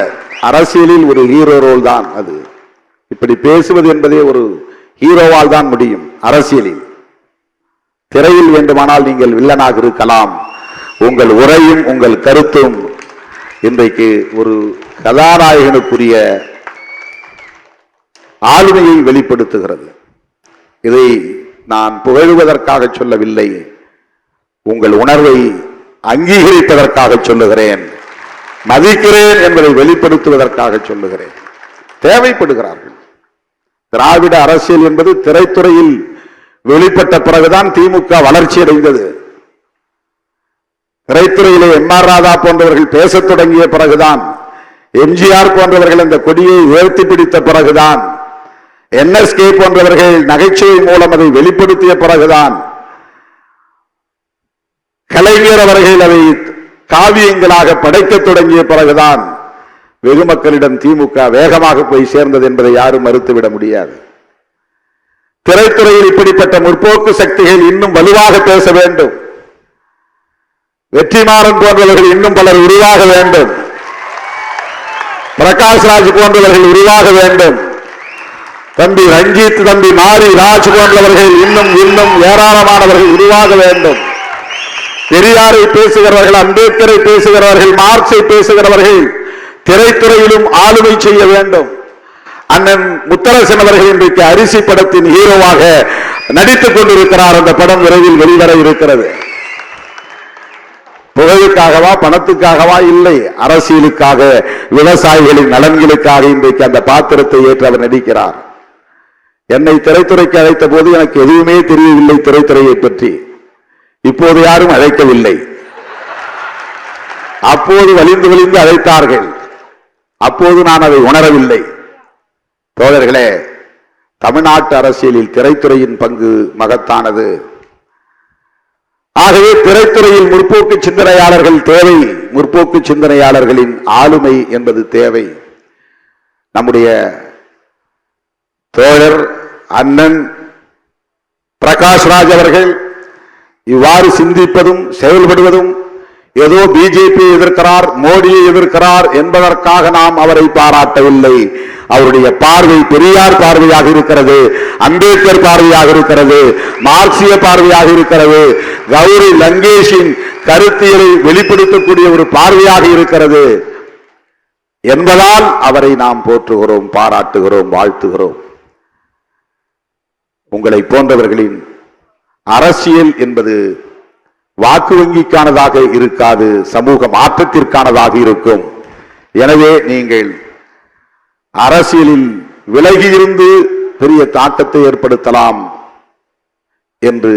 அரசியலில் ஒரு ஹீரோ ரோல் தான் அது. இப்படி பேசுவது என்பதே ஒரு ஹீரோவால் தான் முடியும். அரசியலில் திரையில் வேண்டுமானால் நீங்கள் வில்லனாக இருக்கலாம். உங்கள் உரையும் உங்கள் கருத்தும் இன்றைக்கு ஒரு கதாநாயகனுக்குரிய ஆளுமையை வெளிப்படுத்துகிறது. இதை நான் புகழுவதற்காக சொல்லவில்லை, உங்கள் உணர்வை அங்கீகரிப்பதற்காக சொல்லுகிறேன், மதிக்கிறேன் என்பதை வெளிப்படுத்துவதற்காக சொல்லுகிறேன். தேவைப்படுகிறார்கள். திராவிட அரசியல் என்பது திரைத்துறையில் வெளிப்பட்ட பிறகுதான் திமுக வளர்ச்சி அடைந்தது. திரைத்துறையிலே எம்.ஆர். ராதா போன்றவர்கள் பேசத் தொடங்கிய பிறகுதான், எம்ஜிஆர் போன்றவர்கள் அந்த கொடியை உயர்த்தி பிடித்த பிறகுதான், NSK போன்றவர்கள் நகைச்சுவை மூலம் அதை வெளிப்படுத்திய பிறகுதான், கலைஞர் அவர்கள் அதை காவியங்களாக படைக்க தொடங்கிய பிறகுதான் வெகு மக்களிடம் திமுக வேகமாக போய் சேர்ந்தது என்பதை யாரும் மறுத்துவிட முடியாது. திரைத்துறையில் இப்படிப்பட்ட முற்போக்கு சக்திகள் இன்னும் வலுவாக பேச வேண்டும். வெற்றிமாறன் போன்றவர்கள் இன்னும் பலர் உருவாக வேண்டும். பிரகாஷ் ராஜ் போன்றவர்கள் உருவாக வேண்டும். தம்பி ரஞ்சித், தம்பி மாரி ராஜ் போன்றவர்கள் இன்னும் இன்னும் ஏராளமானவர்கள் உருவாக வேண்டும். பெரியாரை பேசுகிறவர்கள், அம்பேத்கரை பேசுகிறவர்கள், மார்க்சை பேசுகிறவர்கள் திரைத்துறையிலும் ஆளுமை செய்ய வேண்டும். அண்ணன் முத்தரசன் அவர்கள் இன்றைக்கு அரிசி படத்தின் ஹீரோவாக நடித்துக் கொண்டிருக்கிறார். அந்த படம் விரைவில் வெளிவர இருக்கிறது. புகழுக்காகவா பணத்துக்காகவா? இல்லை, அரசியலுக்காக, விவசாயிகளின் நலன்களுக்காக இன்றைக்கு அந்த பாத்திரத்தை ஏற்று அவர் நடிக்கிறார். என்னை திரைத்துறைக்கு அழைத்த போது எனக்கு எதுவுமே தெரியவில்லை திரைத்துறையை பற்றி. இப்போது யாரும் அழைக்கவில்லை. அப்போது வலிந்து வலிந்து அழைத்தார்கள். அப்போது நான் அதை உணரவில்லை. தோழர்களே, தமிழ்நாட்டு அரசியலில் திரைத்துறையின் பங்கு மகத்தானது. ஆகவே திரைத்துறையில் முற்போக்கு சிந்தனையாளர்கள் தேவை. முற்போக்கு சிந்தனையாளர்களின் ஆளுமை என்பது தேவை. நம்முடைய தோழர் அண்ணன் பிரகாஷ்ராஜ் அவர்கள் இவ்வாறு சிந்திப்பதும் செயல்படுவதும் ஏதோ பிஜேபி எதிர்க்கிறார், மோடியை எதிர்க்கிறார் என்பதற்காக நாம் அவரை பாராட்டவில்லை. அவருடைய பார்வை பெரியார் பார்வையாக இருக்கிறது, அம்பேத்கர் பார்வையாக இருக்கிறது, மார்க்சிய பார்வையாக இருக்கிறது, கௌரி லங்கேஷின் கருத்தியலை வெளிப்படுத்தக்கூடிய ஒரு பார்வையாக இருக்கிறது என்பதால் அவரை நாம் போற்றுகிறோம், பாராட்டுகிறோம், வாழ்த்துகிறோம். உங்களை போன்றவர்களின் அரசியல் என்பது வாக்கு வங்கிக்கானதாக இருக்காது, சமூக மாற்றத்திற்கானதாக இருக்கும். எனவே நீங்கள் அரசியலில் விலகியிருந்து பெரிய தாக்கத்தை ஏற்படுத்தலாம் என்று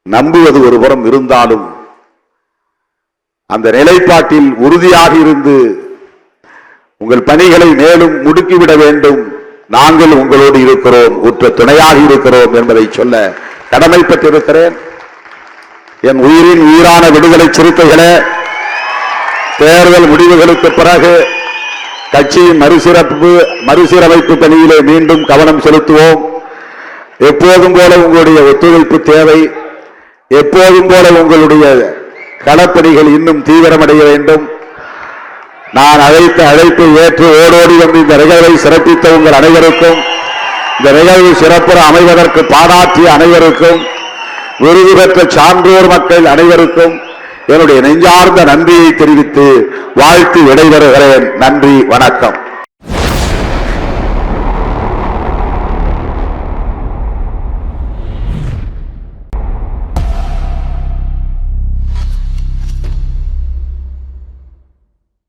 நம்புவது ஒருபுறம் இருந்தாலும் அந்த நிலைப்பாட்டில் உறுதியாக இருந்து உங்கள் பணிகளை மேலும் முடுக்கிவிட வேண்டும். நாங்கள் உங்களோடு இருக்கிறோம், உற்ற துணையாக இருக்கிறோம் என்பதை சொல்ல கடமைப்பட்டிருக்கிறேன். என் உயிரின் உயிரான விடுதலை சிறுத்தைகளே, தேர்தல் முடிவுகளுக்கு பிறகு கட்சியின் மறுசீரமைப்பு பணியிலே மீண்டும் கவனம் செலுத்துவோம். எப்போதும் போல உங்களுடைய ஒத்துழைப்பு தேவை. எப்போதும் போல உங்களுடைய களப்பணிகள் இன்னும் தீவிரமடைய வேண்டும். நான் அழைத்த அழைப்பை ஏற்று ஓடோடி வந்து இந்த நிகழ்வை சிறப்பித்த உங்கள் அனைவருக்கும், இந்த நிகழ்வு சிறப்புற அமைவதற்கு பாராட்டிய அனைவருக்கும், விருது பெற்ற சான்றோர் மக்கள் அனைவருக்கும் என்னுடைய நெஞ்சார்ந்த நன்றியை தெரிவித்து வாழ்த்து விடைபெறுகிறேன். நன்றி, வணக்கம்.